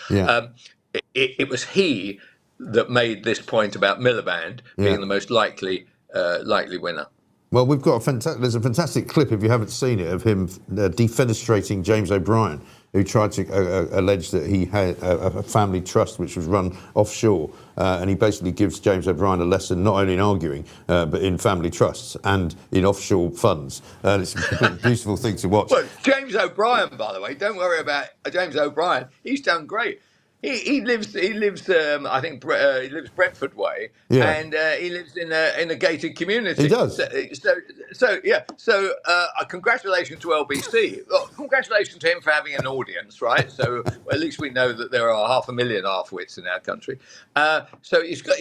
It was he that made this point about Miliband being the most likely winner. Well, we've got there's a fantastic clip, if you haven't seen it, of him defenestrating James O'Brien, who tried to allege that he had a family trust which was run offshore, and he basically gives James O'Brien a lesson not only in arguing, but in family trusts and in offshore funds. And it's a beautiful thing to watch. Well, James O'Brien, by the way, don't worry about James O'Brien. He's done great. He lives. I think he lives Brentford way, and he lives in a gated community. He does. So congratulations to LBC. Well, congratulations to him for having an audience, right? So at least we know that there are 500,000 half-wits in our country. So he's got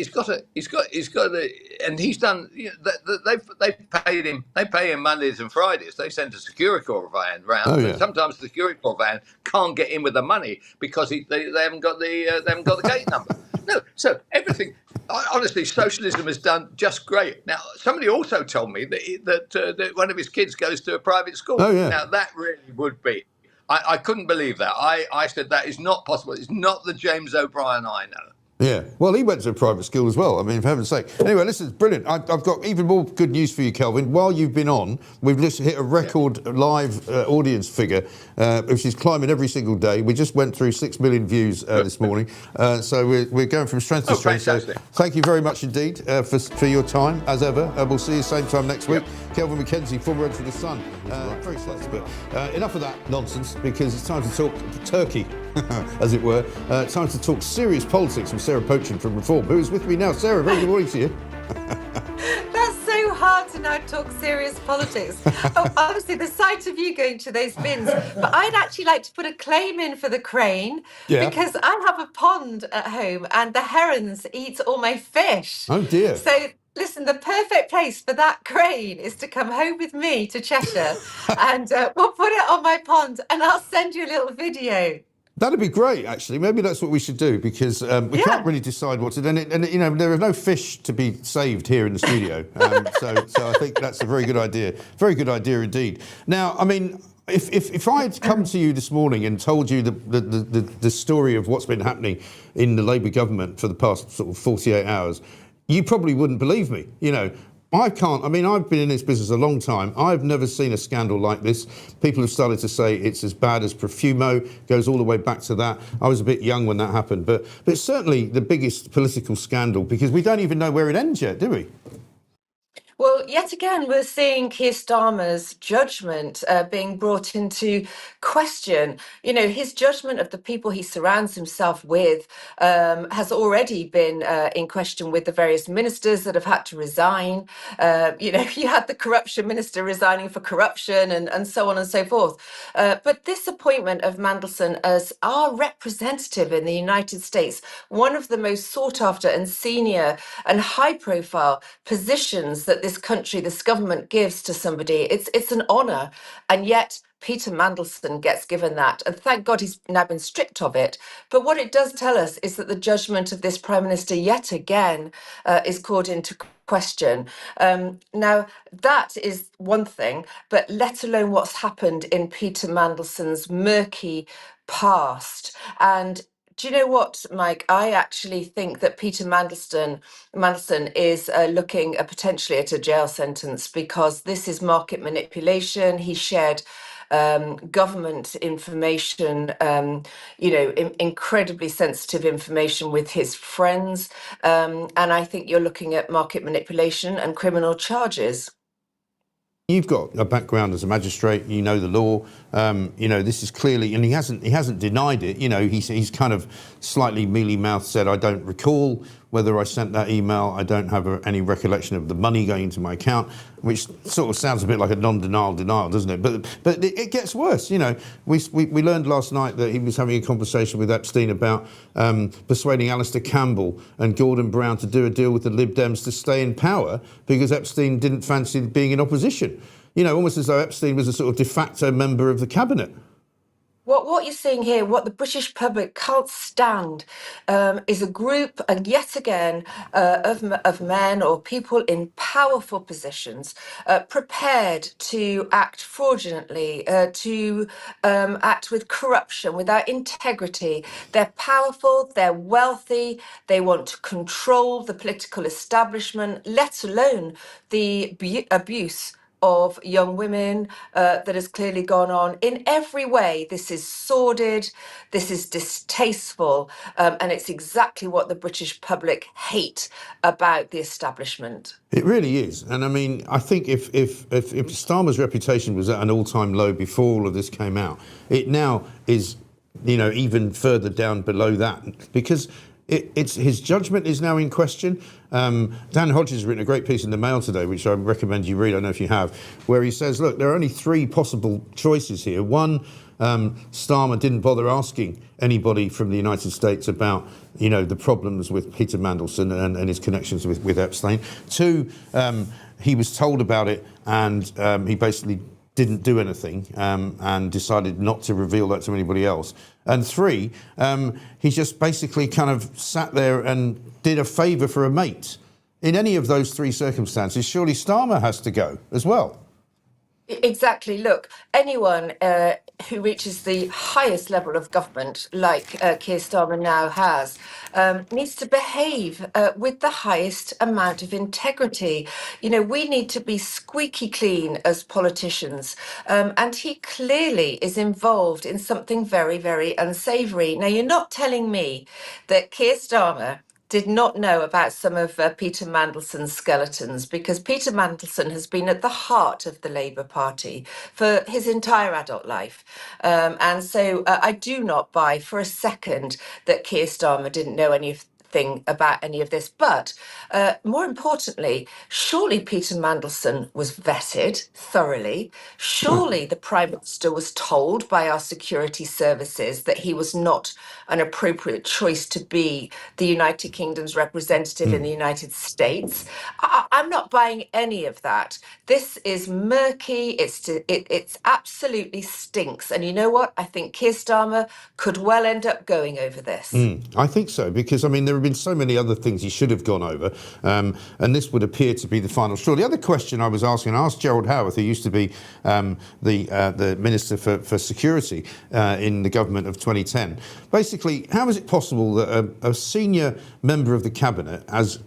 and he's done. They've paid him. They pay him Mondays and Fridays. They send a security van round. But sometimes the security van can't get in with the money because they haven't got the gate number. No, so everything. Honestly, socialism has done just great. Now, somebody also told me that one of his kids goes to a private school. Oh, yeah. Now, that really would be I couldn't believe that. I said that is not possible. It's not the James O'Brien I know. Yeah, well, he went to a private school as well. I mean, for heaven's sake. Anyway, listen, brilliant. I've got even more good news for you, Kelvin. While you've been on, we've just hit a record live audience figure, which is climbing every single day. We just went through 6 million views this morning. So we're going from strength to strength. Fantastic. So thank you very much indeed for your time, as ever. We'll see you same time next week. Kelvin McKenzie, former editor of The Sun. Very slight, but enough of that nonsense, because it's time to talk Turkey, as it were. Time to talk serious politics with Sarah Poachin from Reform, who is with me now. Sarah, very good morning to you. That's so hard to now talk serious politics. Oh, honestly, the sight of you going to those bins. But I'd actually like to put a claim in for the crane, because I have a pond at home and the herons eat all my fish. Oh, dear. So listen, the perfect place for that crane is to come home with me to Cheshire and we'll put it on my pond and I'll send you a little video. That'd be great, actually. Maybe that's what we should do, because we can't really decide what to do. And you know, there are no fish to be saved here in the studio. So I think that's a very good idea. Very good idea indeed. Now, I mean, if I had come to you this morning and told you the story of what's been happening in the Labour government for the past sort of 48 hours, you probably wouldn't believe me. You know, I mean, I've been in this business a long time. I've never seen a scandal like this. People have started to say it's as bad as Profumo, goes all the way back to that. I was a bit young when that happened, but it's certainly the biggest political scandal, because we don't even know where it ends yet, do we? Well, yet again, we're seeing Keir Starmer's judgment being brought into question. You know, his judgment of the people he surrounds himself with has already been in question with the various ministers that have had to resign. You know, you had the corruption minister resigning for corruption and so on and so forth. But this appointment of Mandelson as our representative in the United States, one of the most sought after and senior and high profile positions that this country, this government gives to somebody, it's an honour. And yet Peter Mandelson gets given that. And thank God he's now been stripped of it. But what it does tell us is that the judgment of this Prime Minister yet again is called into question. Now, that is one thing, but let alone what's happened in Peter Mandelson's murky past. And do you know what, Mike? I actually think that Peter Mandelson is looking potentially at a jail sentence, because this is market manipulation. He shared government information, incredibly sensitive information with his friends. And I think you're looking at market manipulation and criminal charges. You've got a background as a magistrate. You know the law. You know, this is clearly, and he hasn't denied it. You know, he's kind of slightly mealy-mouthed said, "I don't recall whether I sent that email. I don't have any recollection of the money going into my account," which sort of sounds a bit like a non-denial denial, doesn't it? But it gets worse. You know, we learned last night that he was having a conversation with Epstein about persuading Alistair Campbell and Gordon Brown to do a deal with the Lib Dems to stay in power, because Epstein didn't fancy being in opposition. You know, almost as though Epstein was a sort of de facto member of the cabinet. What you're seeing here, what the British public can't stand, is a group, and yet again, of men or people in powerful positions prepared to act fraudulently, to act with corruption, without integrity. They're powerful, they're wealthy, they want to control the political establishment, let alone the abuse of young women that has clearly gone on. In every way, this is sordid, this is distasteful, and it's exactly what the British public hate about the establishment. It really is. And I mean, I think if Starmer's reputation was at an all-time low before all of this came out, it now is, you know, even further down below that, because it's his judgment is now in question. Dan Hodges has written a great piece in the Mail today, which I recommend you read. I don't know if you have, where he says, look, there are only three possible choices here. One, Starmer didn't bother asking anybody from the United States about, you know, the problems with Peter Mandelson and his connections with Epstein. Two, he was told about it and he basically didn't do anything and decided not to reveal that to anybody else. And three, he just basically kind of sat there and did a favour for a mate. In any of those three circumstances, surely Starmer has to go as well. Exactly. Look, anyone who reaches the highest level of government, like Keir Starmer now has, needs to behave with the highest amount of integrity. You know, we need to be squeaky clean as politicians. And he clearly is involved in something very, very unsavoury. Now, you're not telling me that Keir Starmer did not know about some of Peter Mandelson's skeletons, because Peter Mandelson has been at the heart of the Labour Party for his entire adult life. And so I do not buy for a second that Keir Starmer didn't know anything about any of this. But more importantly, surely Peter Mandelson was vetted thoroughly. Surely the Prime Minister was told by our security services that he was not an appropriate choice to be the United Kingdom's representative in the United States. I'm not buying any of that. This is murky. It's absolutely stinks. And you know what? I think Keir Starmer could well end up going over this. I think so, because, I mean, there have been so many other things he should have gone over, and this would appear to be the final straw. The other question I was asking, I asked Gerald Howarth, who used to be the Minister for Security in the government of 2010. Basically, how is it possible that a senior member of the cabinet, as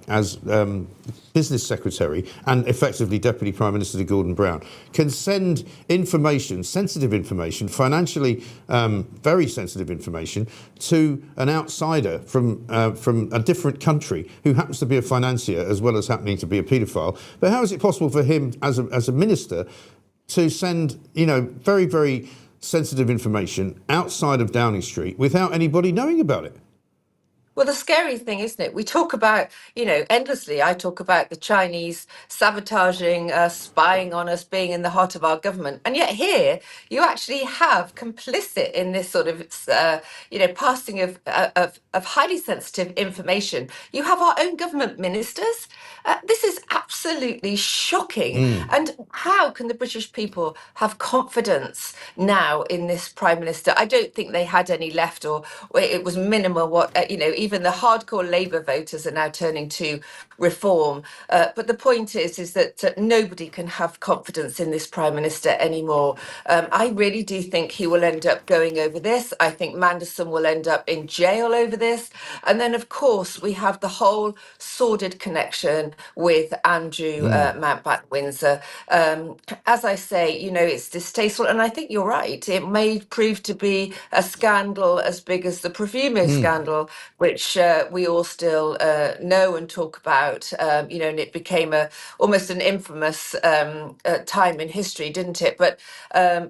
Business Secretary and effectively Deputy Prime Minister to Gordon Brown, can send information, sensitive information, financially very sensitive information, to an outsider from a different country who happens to be a financier as well as happening to be a paedophile? But how is it possible for him as a minister to send, you know, very, very sensitive information outside of Downing Street without anybody knowing about it? Well, the scary thing, isn't it? We talk about, you know, endlessly. I talk about the Chinese sabotaging, spying on us, being in the heart of our government. And yet here you actually have complicit in this sort of, you know, passing of highly sensitive information. You have our own government ministers. This is absolutely shocking. And how can the British people have confidence now in this Prime Minister? I don't think they had any left, or it was minimal. What, you know, even the hardcore Labour voters are now turning to reform. But the point is that nobody can have confidence in this Prime Minister anymore. I really do think he will end up going over this. I think Mandelson will end up in jail over this. And then, of course, we have the whole sordid connection with Andrew Mountbatten Windsor. As I say, you know, it's distasteful. And I think you're right. It may prove to be a scandal as big as the Profumo scandal, which we all still know and talk about. You know, and it became almost an infamous time in history, didn't it? But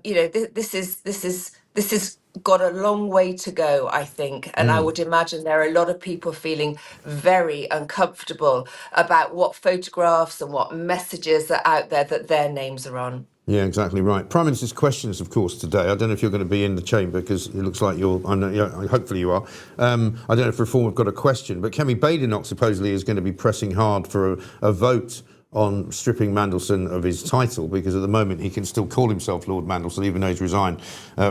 you know, this is got a long way to go, I think, and I would imagine there are a lot of people feeling very uncomfortable about what photographs and what messages are out there that their names are on. Yeah, exactly right. Prime Minister's questions, of course, today. I don't know if you're going to be in the chamber, because it looks like you're. I know, yeah, hopefully you are. I don't know if Reform have got a question, but Kemi Badenoch supposedly is going to be pressing hard for a vote on stripping Mandelson of his title, because at the moment he can still call himself Lord Mandelson, even though he's resigned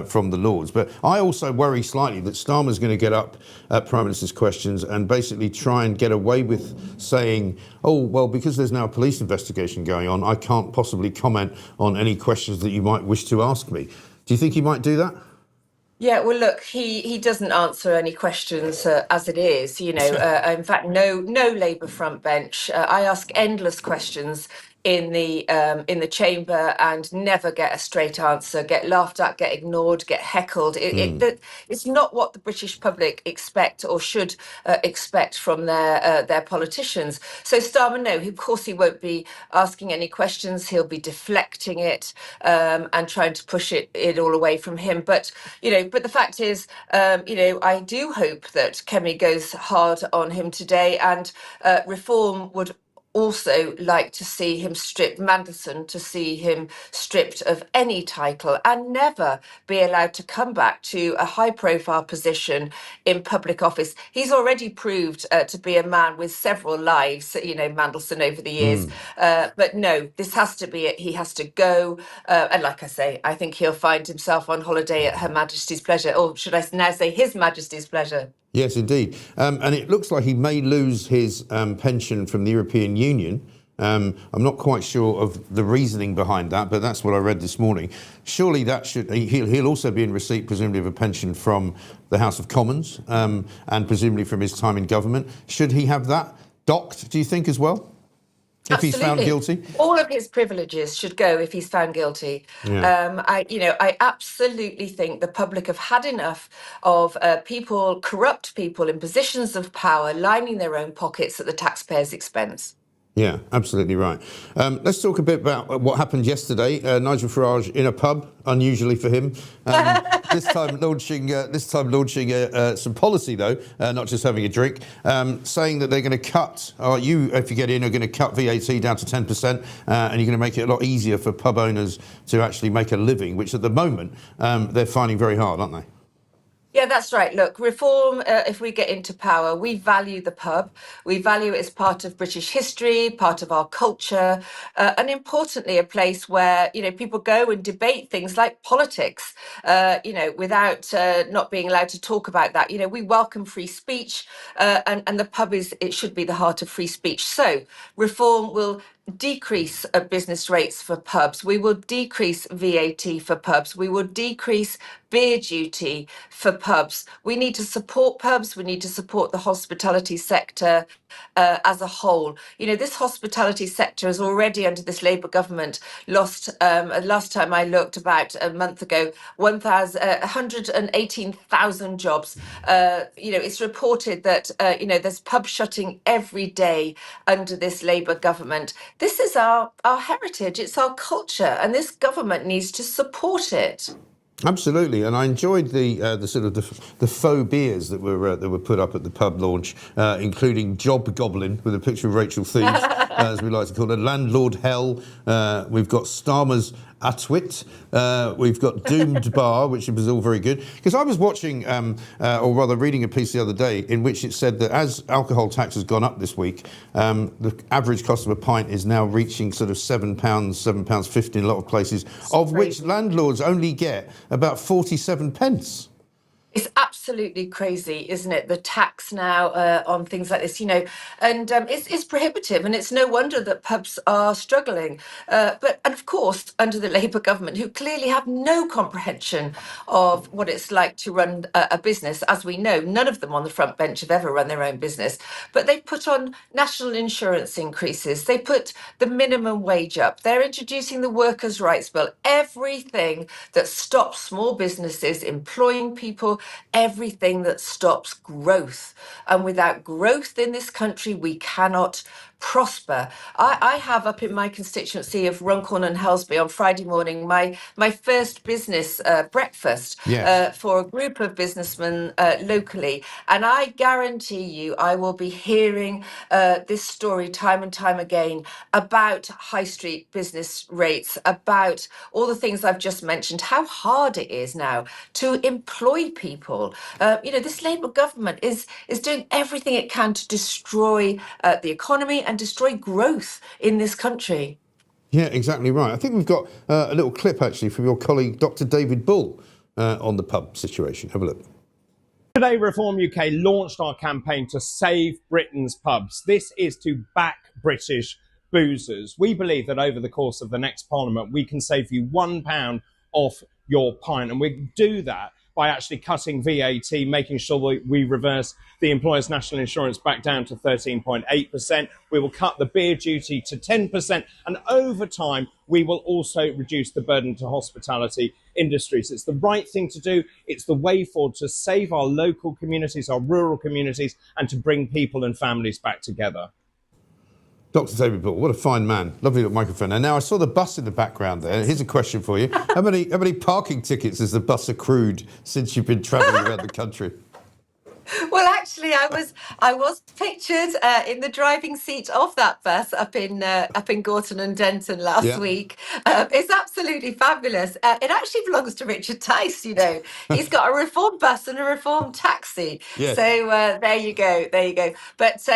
from the Lords. But I also worry slightly that Starmer's going to get up at Prime Minister's questions and basically try and get away with saying, oh, well, because there's now a police investigation going on, I can't possibly comment on any questions that you might wish to ask me. Do you think he might do that? Yeah, well, look, he doesn't answer any questions as it is. You know, in fact, no Labour front bench. I ask endless questions in the chamber and never get a straight answer. Get laughed at, get ignored, get heckled. It's not what the British public expect or should expect from their politicians. So Starmer, no, of course he won't be asking any questions. He'll be deflecting it and trying to push it all away from him. But you know, but the fact is, you know, I do hope that Kemi goes hard on him today, and Reform would also like to see him stripped, Mandelson, to see him stripped of any title and never be allowed to come back to a high profile position in public office. He's already proved to be a man with several lives, you know, Mandelson, over the years. But no, this has to be it. He has to go. And like I say, I think he'll find himself on holiday at Her Majesty's pleasure, or should I now say His Majesty's pleasure. Yes, indeed. And it looks like he may lose his pension from the European Union I'm not quite sure of the reasoning behind that, but that's what I read this morning. Surely that should, he'll also be in receipt, presumably, of a pension from the House of Commons, and presumably from his time in government. Should he have that docked, do you think, as well? If he's found guilty? All of his privileges should go if he's found guilty. Yeah. I absolutely think the public have had enough of corrupt people in positions of power lining their own pockets at the taxpayers' expense. Yeah, absolutely right. Let's talk a bit about what happened yesterday. Nigel Farage in a pub, unusually for him. This time launching some policy, though, not just having a drink, saying that they're going to cut, if you get in, are going to cut VAT down to 10%, and you're going to make it a lot easier for pub owners to actually make a living, which at the moment they're finding very hard, aren't they? Yeah, that's right. Look, reform, if we get into power, we value the pub. We value it as part of British history, part of our culture, and importantly, a place where, people go and debate things like politics, without not being allowed to talk about that. We welcome free speech, and the pub it should be the heart of free speech. So reform will decrease business rates for pubs. We will decrease VAT for pubs. We will decrease beer duty for pubs. We need to support pubs. We need to support the hospitality sector as a whole. This hospitality sector has already, under this Labour government, lost, last time I looked about a month ago, 118,000 jobs. It's reported that, there's pubs shutting every day under this Labour government. This is our heritage, it's our culture, and this government needs to support it. Absolutely, and I enjoyed the sort of the faux beers that were put up at the pub launch, including Job Goblin with a picture of Rachel Thieves, as we like to call it, Landlord Hell. We've got Starmer's Atwit. We've got Doomed Bar, which was all very good. Because I was watching, or rather reading a piece the other day, in which it said that as alcohol tax has gone up this week, the average cost of a pint is now reaching sort of £7, £7.50 in a lot of places, of which landlords only get about 47 pence. It's absolutely crazy, isn't it? The tax now on things like this, and it's prohibitive, and it's no wonder that pubs are struggling. And of course, under the Labour government, who clearly have no comprehension of what it's like to run a business, as we know, none of them on the front bench have ever run their own business. But they put on national insurance increases. They put the minimum wage up. They're introducing the workers' rights bill. Everything that stops small businesses employing people, everything that stops growth. And without growth in this country, we cannot prosper. I have up in my constituency of Runcorn and Helsby on Friday morning my first business breakfast for a group of businessmen locally, and I guarantee you I will be hearing this story time and time again about high street business rates, about all the things I've just mentioned, how hard it is now to employ people. This Labour government is doing everything it can to destroy the economy and destroy growth in this country. Yeah, exactly right. I think we've got a little clip actually from your colleague Dr. David Bull on the pub situation. Have a look. Today, Reform UK launched our campaign to save Britain's pubs. This is to back British boozers. We believe that over the course of the next Parliament, we can save you £1 off your pint, and we do that by actually cutting VAT, making sure that we reverse the employer's national insurance back down to 13.8%. We will cut the beer duty to 10%. And over time, we will also reduce the burden to hospitality industries. It's the right thing to do. It's the way forward to save our local communities, our rural communities, and to bring people and families back together. Dr. David Bull, what a fine man. Lovely little microphone. And now I saw the bus in the background there. Here's a question for you. How many parking tickets has the bus accrued since you've been travelling around the country? Well, actually, I was pictured in the driving seat of that bus up in Gorton and Denton last week. It's absolutely fabulous. It actually belongs to Richard Tice. He's got a reform bus and a reform taxi. Yes. So there you go. But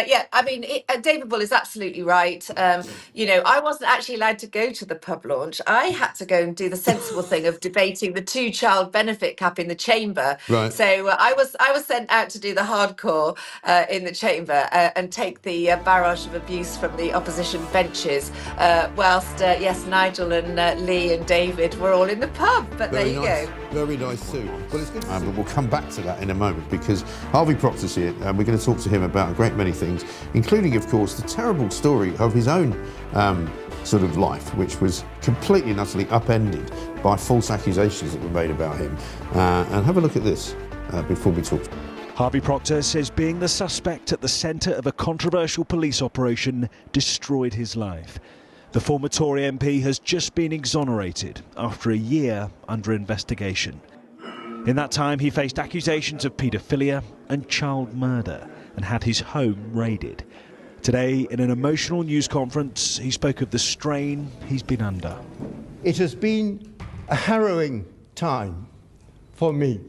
David Bull is absolutely right. I wasn't actually allowed to go to the pub launch. I had to go and do the sensible thing of debating the 2-child benefit cap in the chamber. Right. So I was sent out to do the hardcore in the chamber and take the barrage of abuse from the opposition benches, whilst, yes, Nigel and Lee and David were all in the pub. But there you go. Very nice too. Well, it's good. But we'll come back to that in a moment because Harvey Proctor's here, and we're going to talk to him about a great many things, including, of course, the terrible story of his own sort of life, which was completely and utterly upended by false accusations that were made about him. And have a look at this before we talk. Harvey Proctor says being the suspect at the centre of a controversial police operation destroyed his life. The former Tory MP has just been exonerated after a year under investigation. In that time, he faced accusations of paedophilia and child murder and had his home raided. Today, in an emotional news conference, he spoke of the strain he's been under. It has been a harrowing time for me,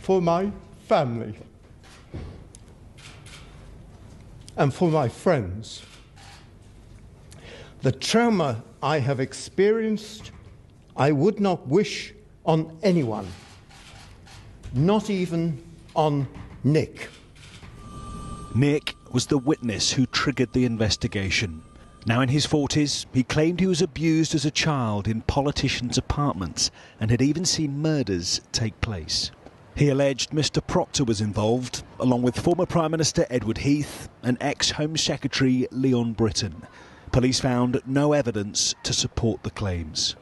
for my family, and for my friends. The trauma I have experienced, I would not wish on anyone, not even on Nick. Nick was the witness who triggered the investigation. Now in his 40s, he claimed he was abused as a child in politicians' apartments and had even seen murders take place. He alleged Mr. Proctor was involved, along with former Prime Minister Edward Heath and ex-Home Secretary Leon Britton. Police found no evidence to support the claims.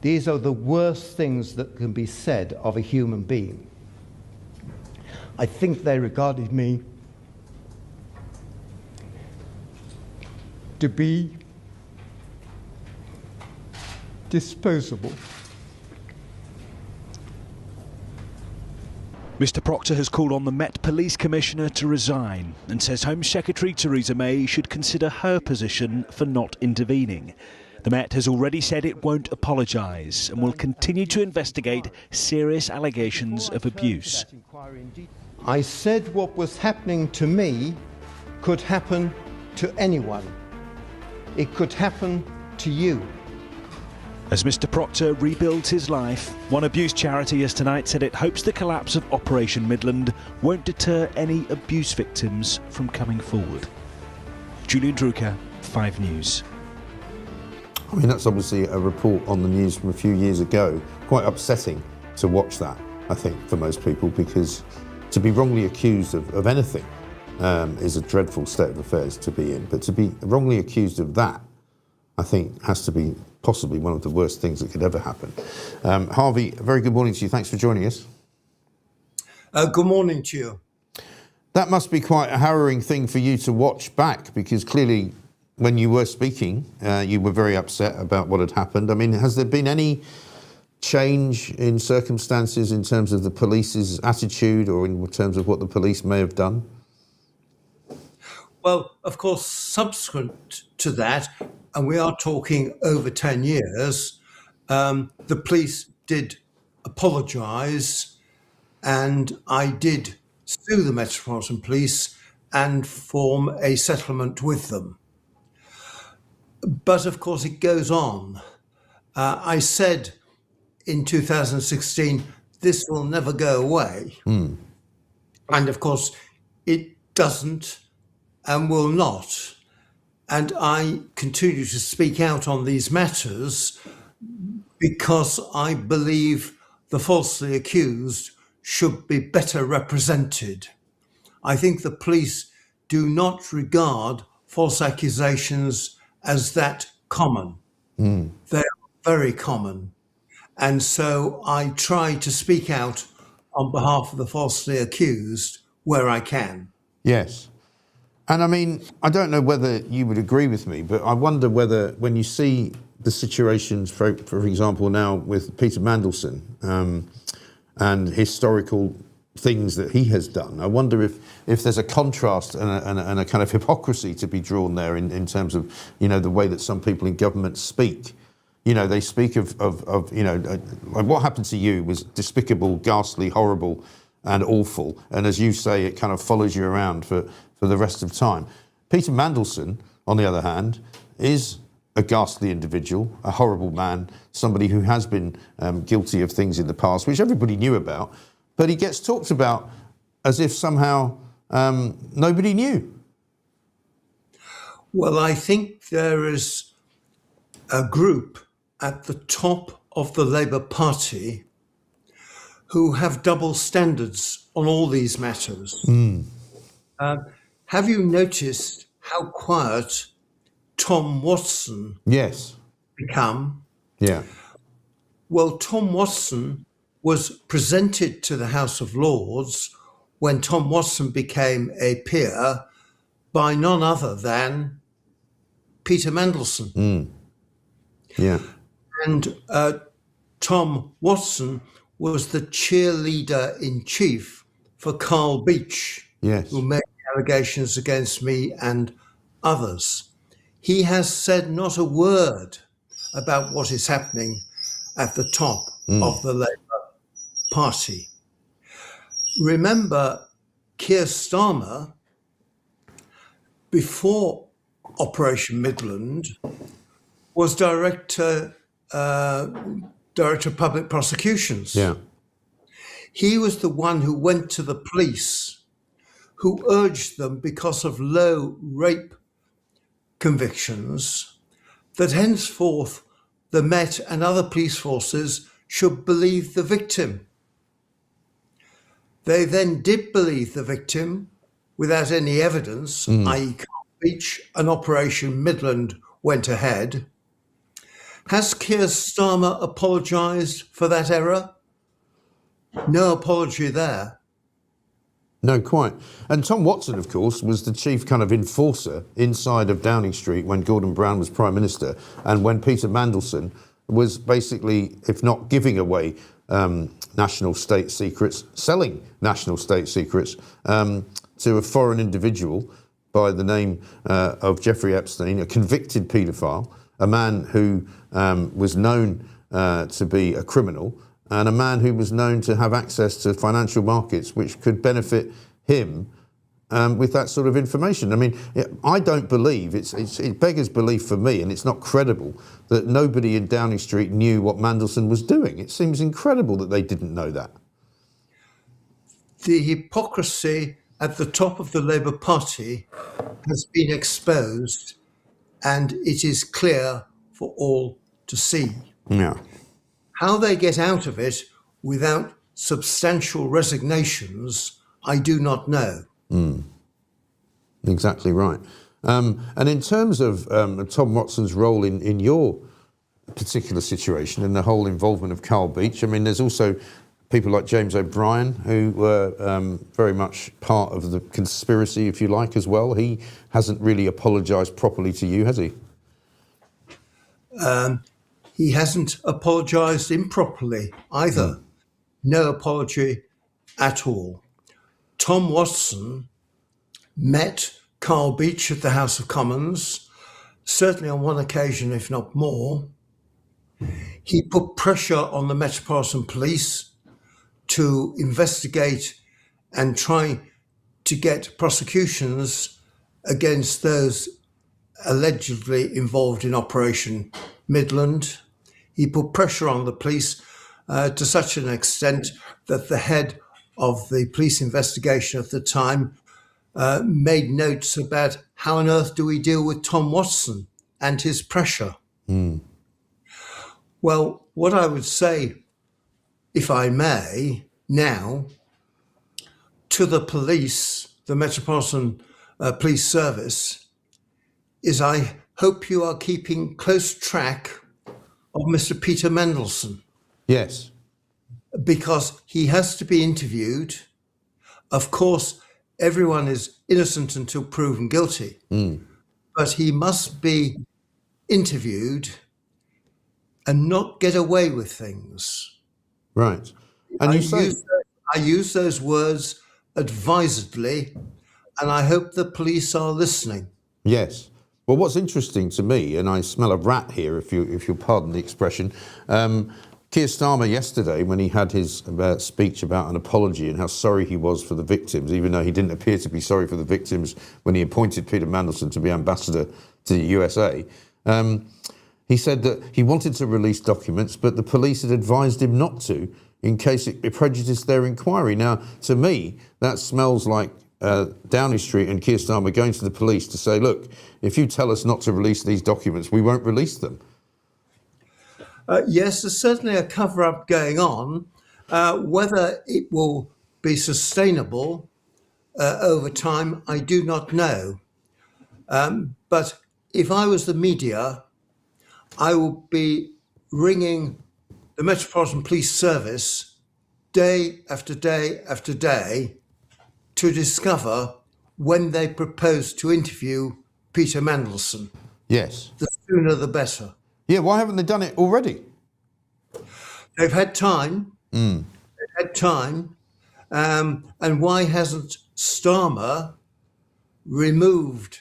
These are the worst things that can be said of a human being. I think they regarded me to be disposable. Mr. Proctor has called on the Met Police Commissioner to resign and says Home Secretary Theresa May should consider her position for not intervening. The Met has already said it won't apologise and will continue to investigate serious allegations of abuse. I said what was happening to me could happen to anyone. It could happen to you. As Mr. Proctor rebuilds his life, one abuse charity has tonight said it hopes the collapse of Operation Midland won't deter any abuse victims from coming forward. Julian Drucker, 5 News. I mean, that's obviously a report on the news from a few years ago. Quite upsetting to watch that, I think, for most people, because to be wrongly accused of anything is a dreadful state of affairs to be in. But to be wrongly accused of that, I think, has to be possibly one of the worst things that could ever happen. Harvey, a very good morning to you. Thanks for joining us. Good morning to you. That must be quite a harrowing thing for you to watch back, because clearly when you were speaking, you were very upset about what had happened. I mean, has there been any change in circumstances in terms of the police's attitude or in terms of what the police may have done? Well, of course, subsequent to that, and we are talking over 10 years, the police did apologise, and I did sue the Metropolitan Police and form a settlement with them. But of course, it goes on. I said in 2016, this will never go away. And of course, it doesn't and will not. And I continue to speak out on these matters because I believe the falsely accused should be better represented. I think the police do not regard false accusations as that common. They are very common. And so I try to speak out on behalf of the falsely accused where I can. Yes. And I mean, I don't know whether you would agree with me, but I wonder whether when you see the situations, for example, now with Peter Mandelson and historical things that he has done, I wonder if there's a contrast and a kind of hypocrisy to be drawn there in terms of, you know, the way that some people in government speak. You know, they speak of you know, like what happened to you was despicable, ghastly, horrible and awful. And as you say, it kind of follows you around for the rest of time. Peter Mandelson, on the other hand, is a ghastly individual, a horrible man, somebody who has been guilty of things in the past, which everybody knew about. but he gets talked about as if somehow nobody knew. Well, I think there is a group at the top of the Labour Party who have double standards on all these matters. Have you noticed how quiet Tom Watson Yes. become? Yeah. Well, Tom Watson was presented to the House of Lords when Tom Watson became a peer by none other than Peter Mandelson. Yeah. And Tom Watson was the cheerleader in chief for Carl Beach, Yes. who made allegations against me and others. He has said not a word about what is happening at the top of the Labour Party. Remember, Keir Starmer, before Operation Midland, was director of public prosecutions. Yeah. He was the one who went to the police, who urged them, because of low rape convictions, that henceforth the Met and other police forces should believe the victim. They then did believe the victim without any evidence, i.e. Carl Beach, and Operation Midland went ahead. Has Keir Starmer apologised for that error? No apology there. No, quite. And Tom Watson, of course, was the chief kind of enforcer inside of Downing Street when Gordon Brown was Prime Minister and when Peter Mandelson was basically, if not giving away national state secrets, selling national state secrets to a foreign individual by the name of Jeffrey Epstein, a convicted paedophile, a man who was known to be a criminal, and a man who was known to have access to financial markets which could benefit him with that sort of information. I mean, I don't believe, it beggars belief for me, and it's not credible, that nobody in Downing Street knew what Mandelson was doing. It seems incredible that they didn't know that. The hypocrisy at the top of the Labour Party has been exposed, and it is clear for all to see. Yeah. How they get out of it without substantial resignations, I do not know. Exactly right. And in terms of Tom Watson's role in your particular situation and the whole involvement of Carl Beach, I mean, there's also people like James O'Brien who were very much part of the conspiracy, if you like, as well. He hasn't really apologised properly to you, has he? He hasn't apologised improperly either. No apology at all. Tom Watson met Carl Beach at the House of Commons, certainly on one occasion, if not more. He put pressure on the Metropolitan Police to investigate and try to get prosecutions against those allegedly involved in Operation Midland. He put pressure on the police to such an extent that the head of the police investigation at the time made notes about how on earth do we deal with Tom Watson and his pressure. Well, what I would say, if I may, now, to the police, the Metropolitan Police Service, is I hope you are keeping close track of Mr. Peter Mandelson. Yes. Because he has to be interviewed. Of course, everyone is innocent until proven guilty, but he must be interviewed and not get away with things. Right. And I use those words advisedly, and I hope the police are listening. Yes. Well, what's interesting to me, and I smell a rat here, if you'll pardon the expression, Keir Starmer yesterday, when he had his speech about an apology and how sorry he was for the victims, even though he didn't appear to be sorry for the victims when he appointed Peter Mandelson to be ambassador to the USA, he said that he wanted to release documents, but the police had advised him not to in case it prejudiced their inquiry. Now, to me, that smells like Downing Street and Keir Starmer going to the police to say, look, if you tell us not to release these documents, we won't release them. Yes, there's certainly a cover-up going on. Whether it will be sustainable over time, I do not know. But if I was the media, I would be ringing the Metropolitan Police Service day after day after day to discover when they propose to interview Peter Mandelson. Yes. The sooner the better. Yeah, why haven't they done it already? They've had time. They've had time. And why hasn't Starmer removed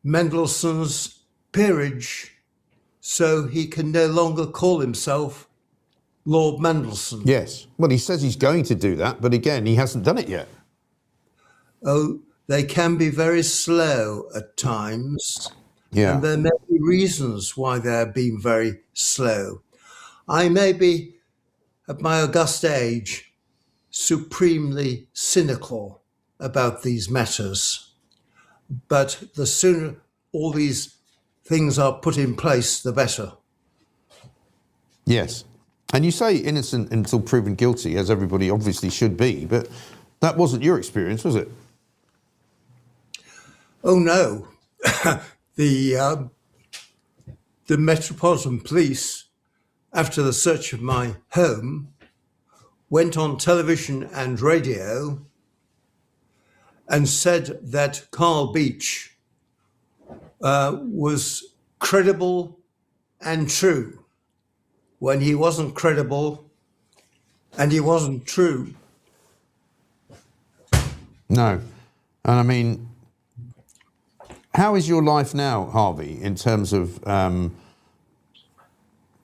Mendelssohn's peerage so he can no longer call himself Lord Mendelssohn? Yes. Well, he says he's going to do that, but again, he hasn't done it yet. Oh, they can be very slow at times. Yeah. And there may be reasons why they're being very slow. I may be, at my august age, supremely cynical about these matters. But the sooner all these things are put in place, the better. Yes. And you say innocent until proven guilty, as everybody obviously should be, but that wasn't your experience, was it? Oh, no. The Metropolitan Police, after the search of my home, went on television and radio and said that Carl Beach was credible and true when he wasn't credible and he wasn't true. No. And I mean, how is your life now, Harvey, in terms of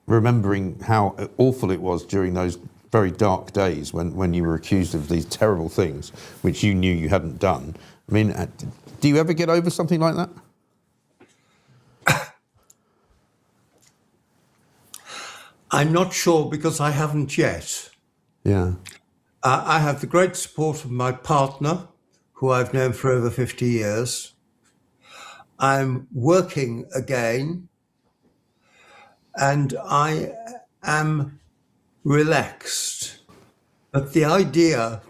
remembering how awful it was during those very dark days when you were accused of these terrible things, which you knew you hadn't done? I mean, do you ever get over something like that? I'm not sure because I haven't yet. Yeah. I have the great support of my partner, who I've known for over 50 years. I'm working again, and I am relaxed. But the idea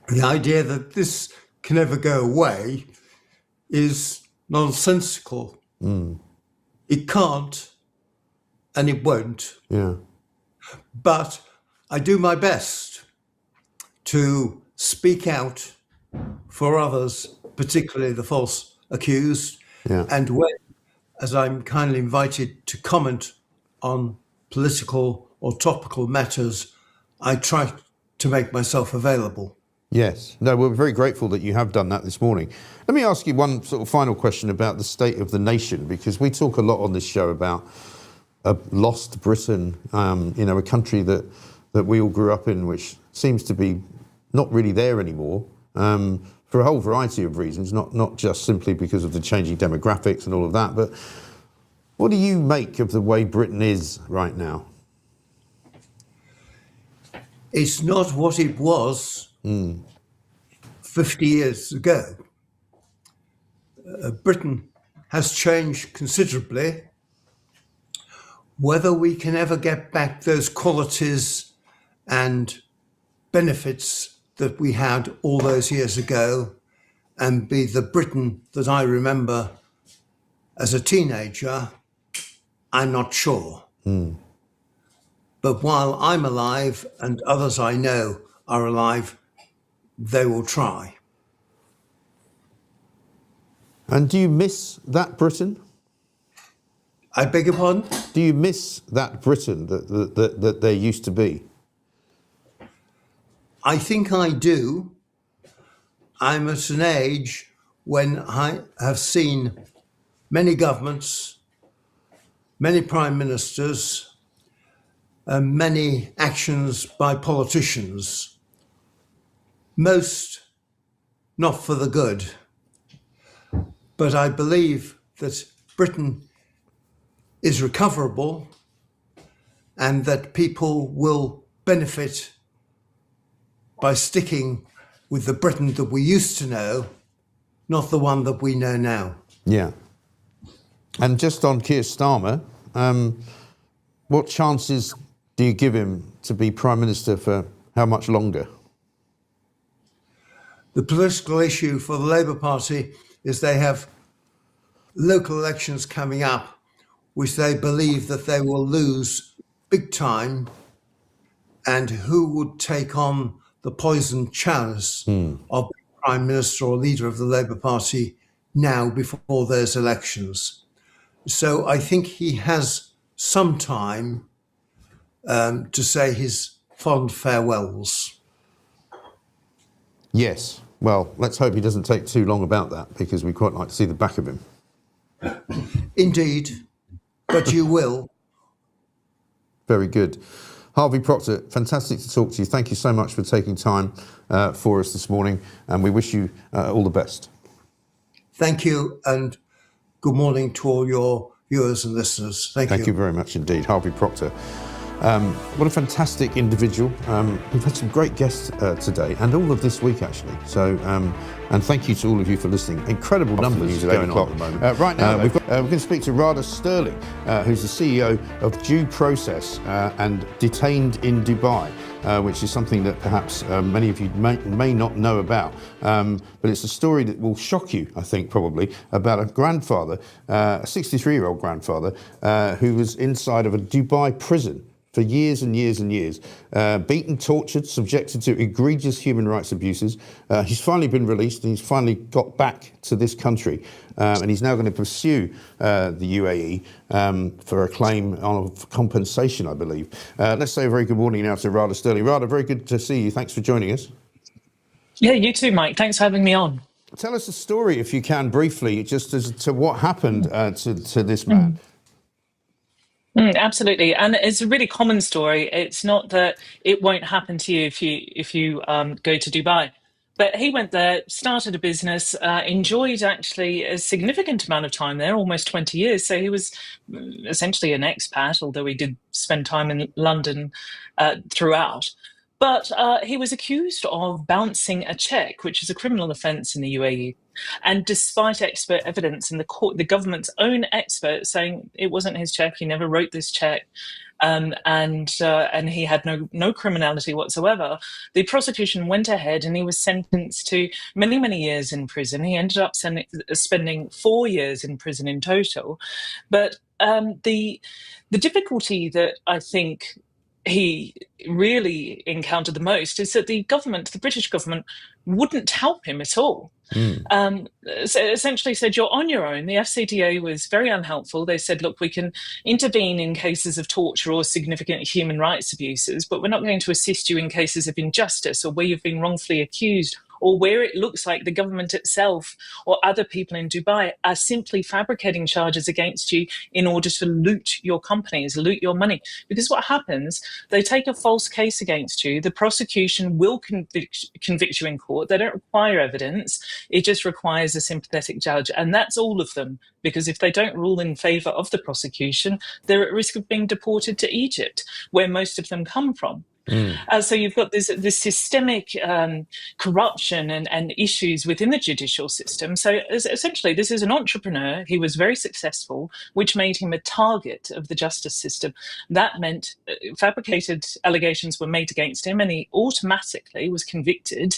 that this can ever go away is nonsensical. It can't, and it won't. Yeah. But I do my best to speak out for others, particularly the false accused. Yeah. And when, as I'm kindly invited to comment on political or topical matters, I try to make myself available. Yes. No, we're very grateful that you have done that this morning. Let me ask you one sort of final question about the state of the nation, because we talk a lot on this show about a lost Britain, a country that we all grew up in, which seems to be not really there anymore, for a whole variety of reasons, not just simply because of the changing demographics and all of that. But what do you make of the way Britain is right now? It's not what it was 50 years ago. Britain has changed considerably. Whether we can ever get back those qualities and benefits that we had all those years ago and be the Britain that I remember as a teenager, I'm not sure. But while I'm alive and others I know are alive, they will try. And do you miss that Britain? I beg your pardon? Do you miss that Britain that there used to be? I think I do. I'm at an age when I have seen many governments, many prime ministers, and many actions by politicians, most not for the good. But I believe that Britain is recoverable and that people will benefit by sticking with the Britain that we used to know, not the one that we know now. Yeah. And just on Keir Starmer, what chances do you give him to be Prime Minister for how much longer? The political issue for the Labour Party is they have local elections coming up, which they believe that they will lose big time, and who would take on the poisoned chalice of Prime Minister or leader of the Labour Party now before those elections. So I think he has some time to say his fond farewells. Yes. Well, let's hope he doesn't take too long about that, because we'd quite like to see the back of him. Indeed, but you will. Very good. Harvey Proctor, fantastic to talk to you. Thank you so much for taking time for us this morning, and we wish you all the best. Thank you, and good morning to all your viewers and listeners. Thank you very much indeed, Harvey Proctor. What a fantastic individual. We've had some great guests today, and all of this week actually. So, and thank you to all of you for listening. Incredible numbers going on at the moment. Right now, we're going to speak to Rada Sterling, who's the CEO of Due Process and detained in Dubai, which is something that perhaps many of you may not know about. But it's a story that will shock you, I think, probably, about a grandfather, a 63-year-old grandfather, who was inside of a Dubai prison for years and years and years, beaten, tortured, subjected to egregious human rights abuses. He's finally been released, and he's finally got back to this country. And he's now going to pursue the UAE for a claim of compensation, I believe. Let's say a very good morning now to Rada Sterling. Rada, very good to see you. Thanks for joining us. Yeah, you too, Mike. Thanks for having me on. Tell us the story, if you can, briefly, just as to what happened to this man. Absolutely, and it's a really common story. It's not that it won't happen to you if you go to Dubai, but he went there, started a business, enjoyed actually a significant amount of time there, almost 20 years. So he was essentially an expat, although he did spend time in London throughout. But he was accused of bouncing a cheque, which is a criminal offence in the UAE. And despite expert evidence in the court, the government's own expert saying it wasn't his cheque, he never wrote this cheque, and he had no criminality whatsoever, the prosecution went ahead and he was sentenced to many, many years in prison. He ended up spending 4 years in prison in total. But the difficulty that I think he really encountered the most is that the British government, wouldn't help him at all. So essentially said, you're on your own. The FCDA was very unhelpful. They said, look, we can intervene in cases of torture or significant human rights abuses, but we're not going to assist you in cases of injustice or where you've been wrongfully accused, or where it looks like the government itself or other people in Dubai are simply fabricating charges against you in order to loot your companies, loot your money. Because what happens, they take a false case against you, the prosecution will convict you in court, they don't require evidence, it just requires a sympathetic judge. And that's all of them, because if they don't rule in favour of the prosecution, they're at risk of being deported to Egypt, where most of them come from. So you've got this systemic corruption and issues within the judicial system. So essentially, this is an entrepreneur. He was very successful, which made him a target of the justice system. That meant fabricated allegations were made against him, and he automatically was convicted,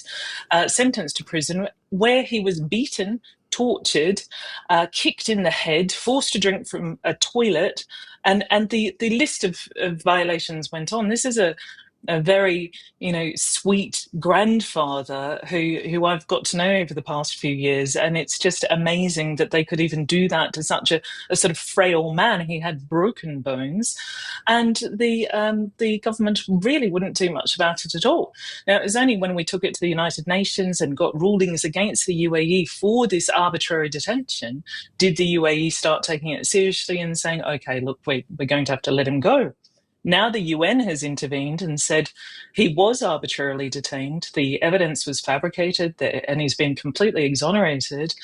sentenced to prison, where he was beaten, tortured, kicked in the head, forced to drink from a toilet, and the list of violations went on. This is a very, sweet grandfather who I've got to know over the past few years, and it's just amazing that they could even do that to such a sort of frail man. He had broken bones, and the government really wouldn't do much about it at all. Now, it was only when we took it to the United Nations and got rulings against the UAE for this arbitrary detention did the UAE start taking it seriously and saying, okay, look, we're going to have to let him go. Now the UN has intervened and said he was arbitrarily detained, the evidence was fabricated, and he's been completely exonerated.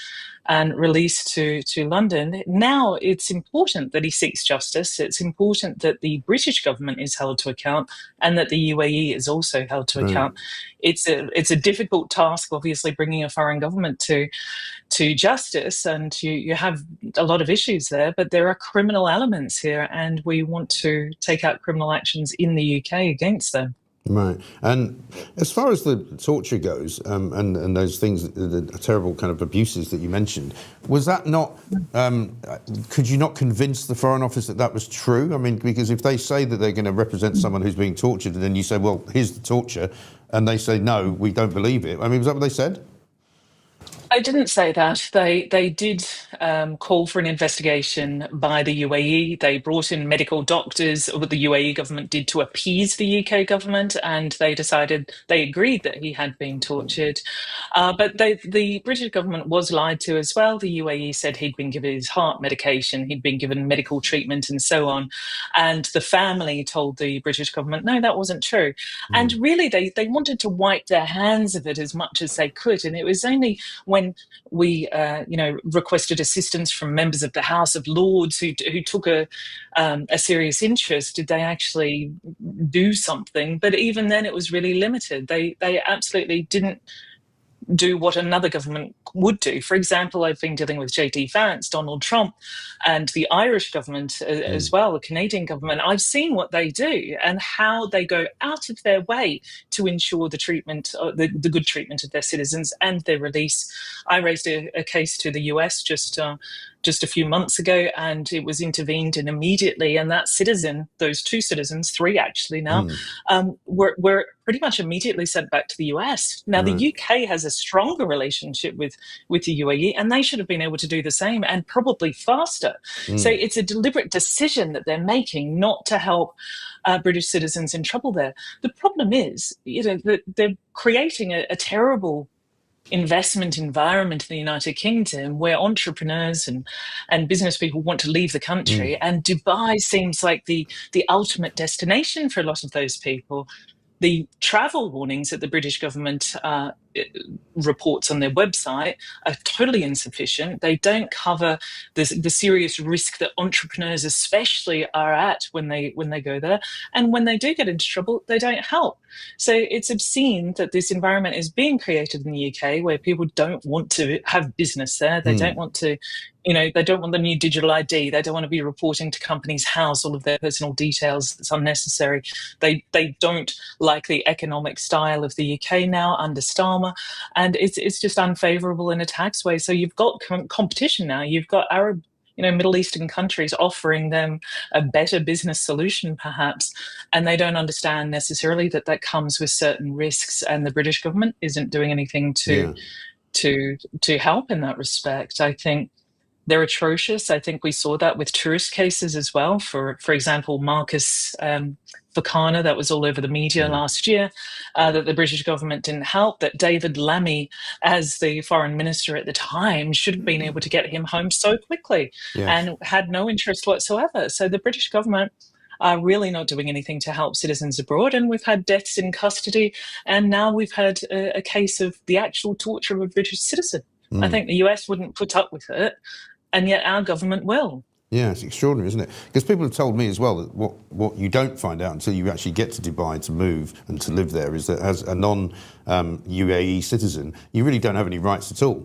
and released to London. Now it's important that he seeks justice. It's important that the British government is held to account and that the UAE is also held to account. It's a difficult task, obviously, bringing a foreign government to justice, and you have a lot of issues there, but there are criminal elements here, and we want to take out criminal actions in the UK against them. Right. And as far as the torture goes, and those things, the terrible kind of abuses that you mentioned, was that not, could you not convince the Foreign Office that that was true? I mean, because if they say that they're going to represent someone who's being tortured, and then you say, well, here's the torture, and they say, no, we don't believe it. I mean, was that what they said? I didn't say that. They did call for an investigation by the UAE. They brought in medical doctors, what the UAE government did to appease the UK government, and they agreed that he had been tortured. But the British government was lied to as well. The UAE said he'd been given his heart medication, he'd been given medical treatment and so on. And the family told the British government, no, that wasn't true. And really, they wanted to wipe their hands of it as much as they could. And it was only when we, requested assistance from members of the House of Lords who took a serious interest, did they actually do something? But even then, it was really limited. They absolutely didn't do what another government would do. For example, I've been dealing with J.D. Vance, Donald Trump, and the Irish government as well, the Canadian government. I've seen what they do and how they go out of their way to ensure the treatment, the good treatment of their citizens and their release. I raised a case to the US just a few months ago, and it was intervened in immediately. And that citizen, those two citizens, three actually now, were pretty much immediately sent back to the US. Now, the UK has a stronger relationship with the UAE, and they should have been able to do the same, and probably faster. So it's a deliberate decision that they're making not to help British citizens in trouble there. The problem is, that they're creating a terrible investment environment in the United Kingdom where entrepreneurs and business people want to leave the country, and Dubai seems like the ultimate destination for a lot of those people. The travel warnings that the British government reports on their website are totally insufficient. They don't cover the serious risk that entrepreneurs especially are at when they go there. And when they do get into trouble, they don't help. So it's obscene that this environment is being created in the UK where people don't want to have business there. They don't want to, they don't want the new digital ID. They don't want to be reporting to Companies House all of their personal details. It's unnecessary. They don't like the economic style of the UK now under Starmer, and it's just unfavourable in a tax way. So you've got competition now. You've got Arab, Middle Eastern countries offering them a better business solution, perhaps, and they don't understand necessarily that comes with certain risks. And the British government isn't doing anything to help in that respect. I think they're atrocious. I think we saw that with tourist cases as well. For example, Marcus Fakana, that was all over the media last year, that the British government didn't help, that David Lammy, as the foreign minister at the time, should have been able to get him home so quickly and had no interest whatsoever. So the British government are really not doing anything to help citizens abroad. And we've had deaths in custody. And now we've had a case of the actual torture of a British citizen. I think the US wouldn't put up with it, and yet our government will. Yeah, it's extraordinary, isn't it? Because people have told me as well that what you don't find out until you actually get to Dubai to move and to live there is that as a non-UAE citizen, you really don't have any rights at all.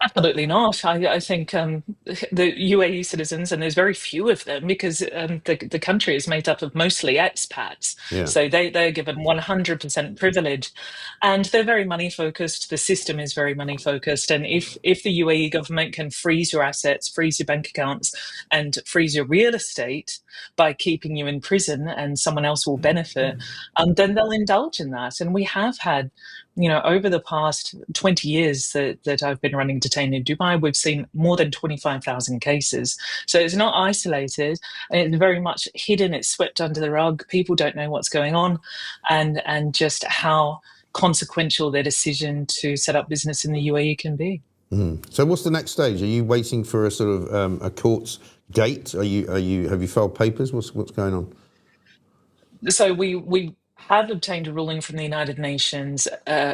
Absolutely not. I think the UAE citizens, and there's very few of them because the country is made up of mostly expats. So they're given 100% privilege, and they're very money focused. The system is very money focused. And if the UAE government can freeze your assets, freeze your bank accounts, and freeze your real estate by keeping you in prison and someone else will benefit, then they'll indulge in that. And we have had, over the past 20 years that I've been running Detain in Dubai, we've seen more than 25,000 cases. So it's not isolated, and it's very much hidden. It's swept under the rug. People don't know what's going on, and just how consequential their decision to set up business in the UAE can be. So what's the next stage? Are you waiting for a sort of a court's date? Have you filed papers? What's going on? So we have obtained a ruling from the United Nations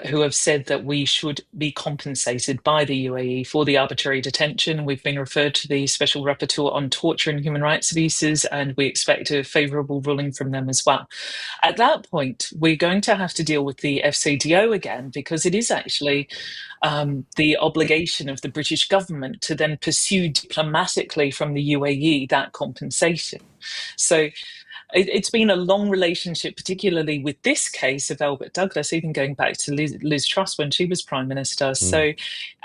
who have said that we should be compensated by the UAE for the arbitrary detention. We've been referred to the Special Rapporteur on Torture and Human Rights Abuses, and we expect a favourable ruling from them as well. At that point, we're going to have to deal with the FCDO again, because it is actually the obligation of the British government to then pursue diplomatically from the UAE that compensation. So it's been a long relationship, particularly with this case of Albert Douglas, even going back to Liz Truss when she was Prime Minister. So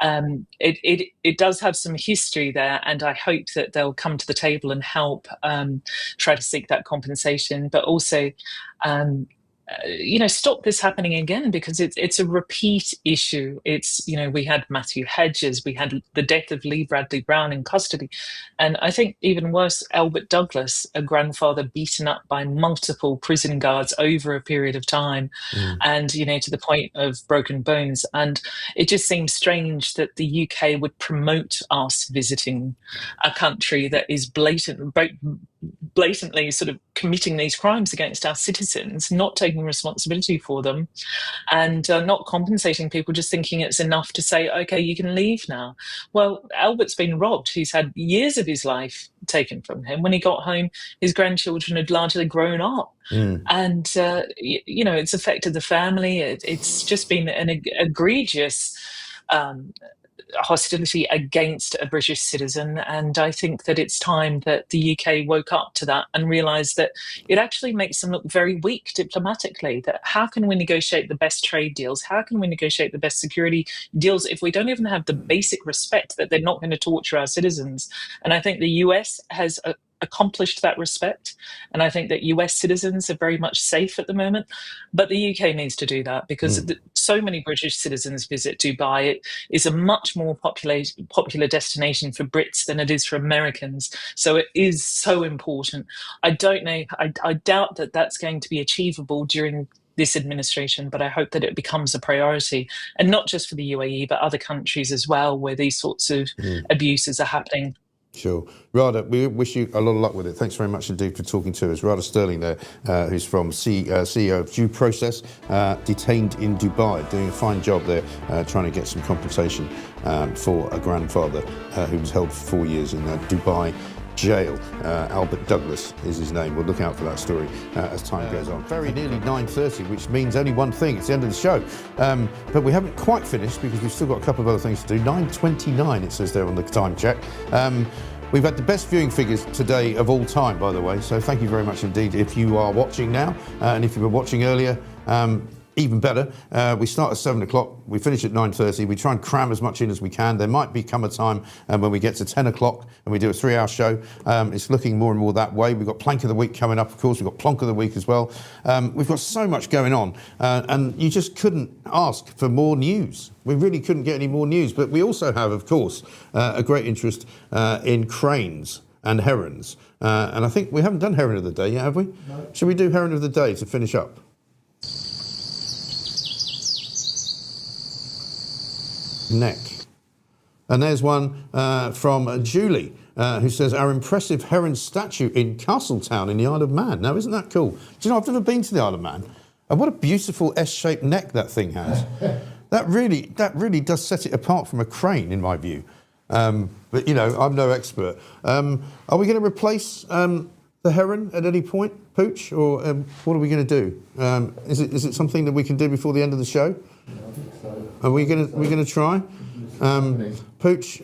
it does have some history there, and I hope that they'll come to the table and help try to seek that compensation, but also stop this happening again, because it's a repeat issue. It's, we had Matthew Hedges, we had the death of Lee Bradley Brown in custody, and I think even worse, Albert Douglas, a grandfather beaten up by multiple prison guards over a period of time, and to the point of broken bones. And it just seems strange that the UK would promote us visiting a country that is blatantly sort of committing these crimes against our citizens, not taking responsibility for them, and not compensating people, just thinking it's enough to say, okay, you can leave now. Well, Albert's been robbed. He's had years of his life taken from him. When he got home, his grandchildren had largely grown up. And, it's affected the family. It's just been an egregious hostility against a British citizen, and I think that it's time that the UK woke up to that and realised that it actually makes them look very weak diplomatically. That how can we negotiate the best trade deals? How can we negotiate the best security deals if we don't even have the basic respect that they're not going to torture our citizens? And I think the US has accomplished that respect, and I think that US citizens are very much safe at the moment, but the UK needs to do that, because so many British citizens visit Dubai. It is a much more popular destination for Brits than it is for Americans, so it is so important. I don't know, I doubt that that's going to be achievable during this administration, but I hope that it becomes a priority, and not just for the UAE but other countries as well, where these sorts of abuses are happening. Sure. Rada, we wish you a lot of luck with it. Thanks very much indeed for talking to us. Rada Sterling there, who's from CEO of Due Process, detained in Dubai, doing a fine job there, trying to get some compensation for a grandfather who was held for 4 years in Dubai jail. Albert Douglas is his name. We'll look out for that story as time goes on. Very nearly 9:30, which means only one thing. It's the end of the show. But we haven't quite finished, because we've still got a couple of other things to do. 9:29, it says there on the time check. We've had the best viewing figures today of all time, by the way, so thank you very much indeed if you are watching now, and if you were watching earlier, even better. We start at 7 o'clock, we finish at 9:30. We try and cram as much in as we can. There might become a time when we get to 10 o'clock and we do a 3-hour show. It's looking more and more that way. We've got Plank of the Week coming up, of course. We've got Plonk of the Week as well. We've got so much going on, and you just couldn't ask for more news. We really couldn't get any more news. But we also have, of course, a great interest in cranes and herons. And I think we haven't done Heron of the Day yet, have we? No. Should we do Heron of the Day to finish up? Neck. And there's one from Julie, who says, our impressive heron statue in Castletown in the Isle of Man. Now, isn't that cool? Do you know, I've never been to the Isle of Man. And what a beautiful S-shaped neck that thing has. That really does set it apart from a crane, in my view. But, I'm no expert. Are we going to replace the heron at any point, Pooch? Or what are we going to do? Is it something that we can do before the end of the show? Are we going to try? Pooch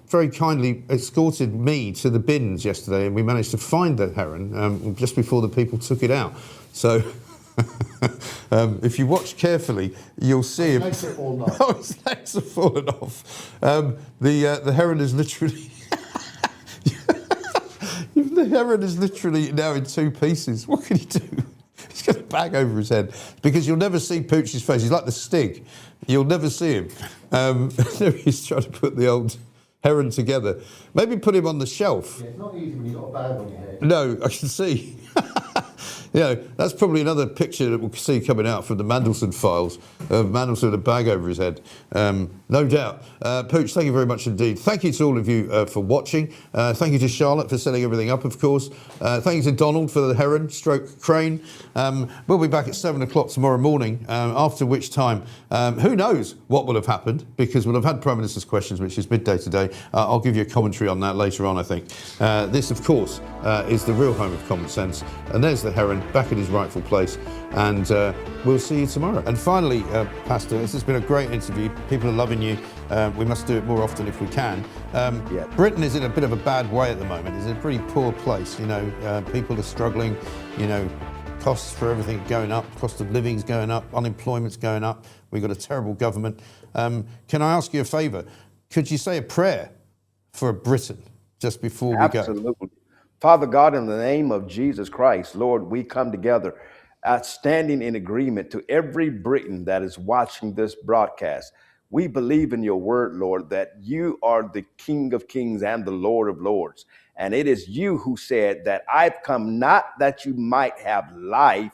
very kindly escorted me to the bins yesterday, and we managed to find the heron just before the people took it out. So if you watch carefully, you'll see him. His legs have fallen off. The heron is literally... The heron is literally now in 2 pieces. What can he do? He's got a bag over his head, because you'll never see Pooch's face. He's like the Stig. You'll never see him. There he is trying to put the old heron together. Maybe put him on the shelf. Yeah, it's not easy when you've got a bag on your head. No, I can see. That's probably another picture that we'll see coming out from the Mandelson files of Mandelson with a bag over his head. No doubt. Pooch, thank you very much indeed. Thank you to all of you for watching. Thank you to Charlotte for setting everything up, of course. Thank you to Donald for the heron stroke crane. We'll be back at 7 o'clock tomorrow morning, after which time, who knows what will have happened, because we'll have had Prime Minister's questions, which is midday today. I'll give you a commentary on that later on, I think. This, of course, is the real home of common sense. And there's the heron back in his rightful place. And we'll see you tomorrow. And finally, Pastor, this has been a great interview. People are loving you. We must do it more often if we can. Britain is in a bit of a bad way at the moment. It's in a pretty poor place. People are struggling. Costs for everything going up. Cost of living's going up. Unemployment's going up. We've got a terrible government. Can I ask you a favour? Could you say a prayer for Britain just before we go? Absolutely. Father God, in the name of Jesus Christ, Lord, we come together standing in agreement to every Briton that is watching this broadcast. We believe in your word, Lord, that you are the King of Kings and the Lord of Lords. And it is you who said that I've come not that you might have life,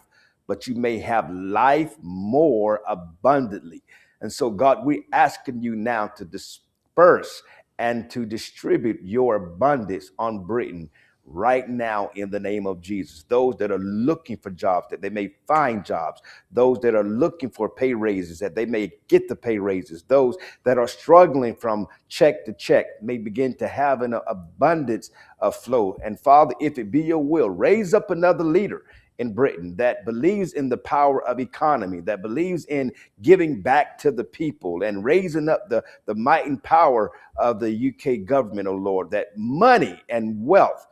but you may have life more abundantly. And so, God, we're asking you now to disperse and to distribute your abundance on Britain right now in the name of Jesus. Those that are looking for jobs, that they may find jobs. Those that are looking for pay raises, that they may get the pay raises. Those that are struggling from check to check may begin to have an abundance of flow. And Father, if it be your will, raise up another leader in Britain that believes in the power of economy, that believes in giving back to the people and raising up the might and power of the UK government, oh Lord, that money and wealth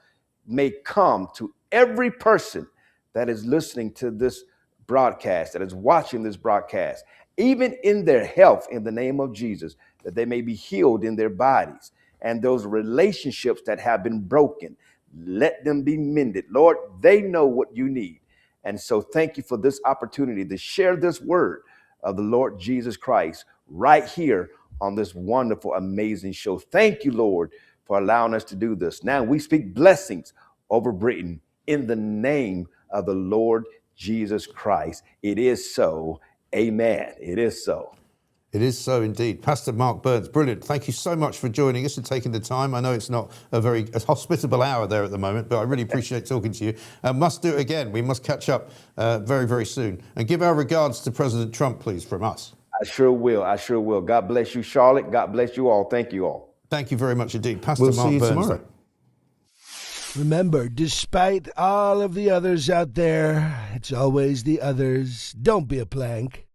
may come to every person that is listening to this broadcast, that is watching this broadcast, even in their health, in the name of Jesus, that they may be healed in their bodies, and those relationships that have been broken, let them be mended. Lord, they know what you need. And so thank you for this opportunity to share this word of the Lord Jesus Christ right here on this wonderful, amazing show. Thank you, Lord, for allowing us to do this. Now we speak blessings over Britain in the name of the Lord Jesus Christ. It is so. Amen. It is so. It is so indeed. Pastor Mark Burns, brilliant. Thank you so much for joining us and taking the time. I know it's not a very hospitable hour there at the moment, but I really appreciate talking to you. Must do it again. We must catch up very, very soon. And give our regards to President Trump, please, from us. I sure will. I sure will. God bless you, Charlotte. God bless you all. Thank you all. Thank you very much indeed. Pastor Mark see you Burns. tomorrow. Remember, despite all of the others out there, it's always the others. Don't be a plank.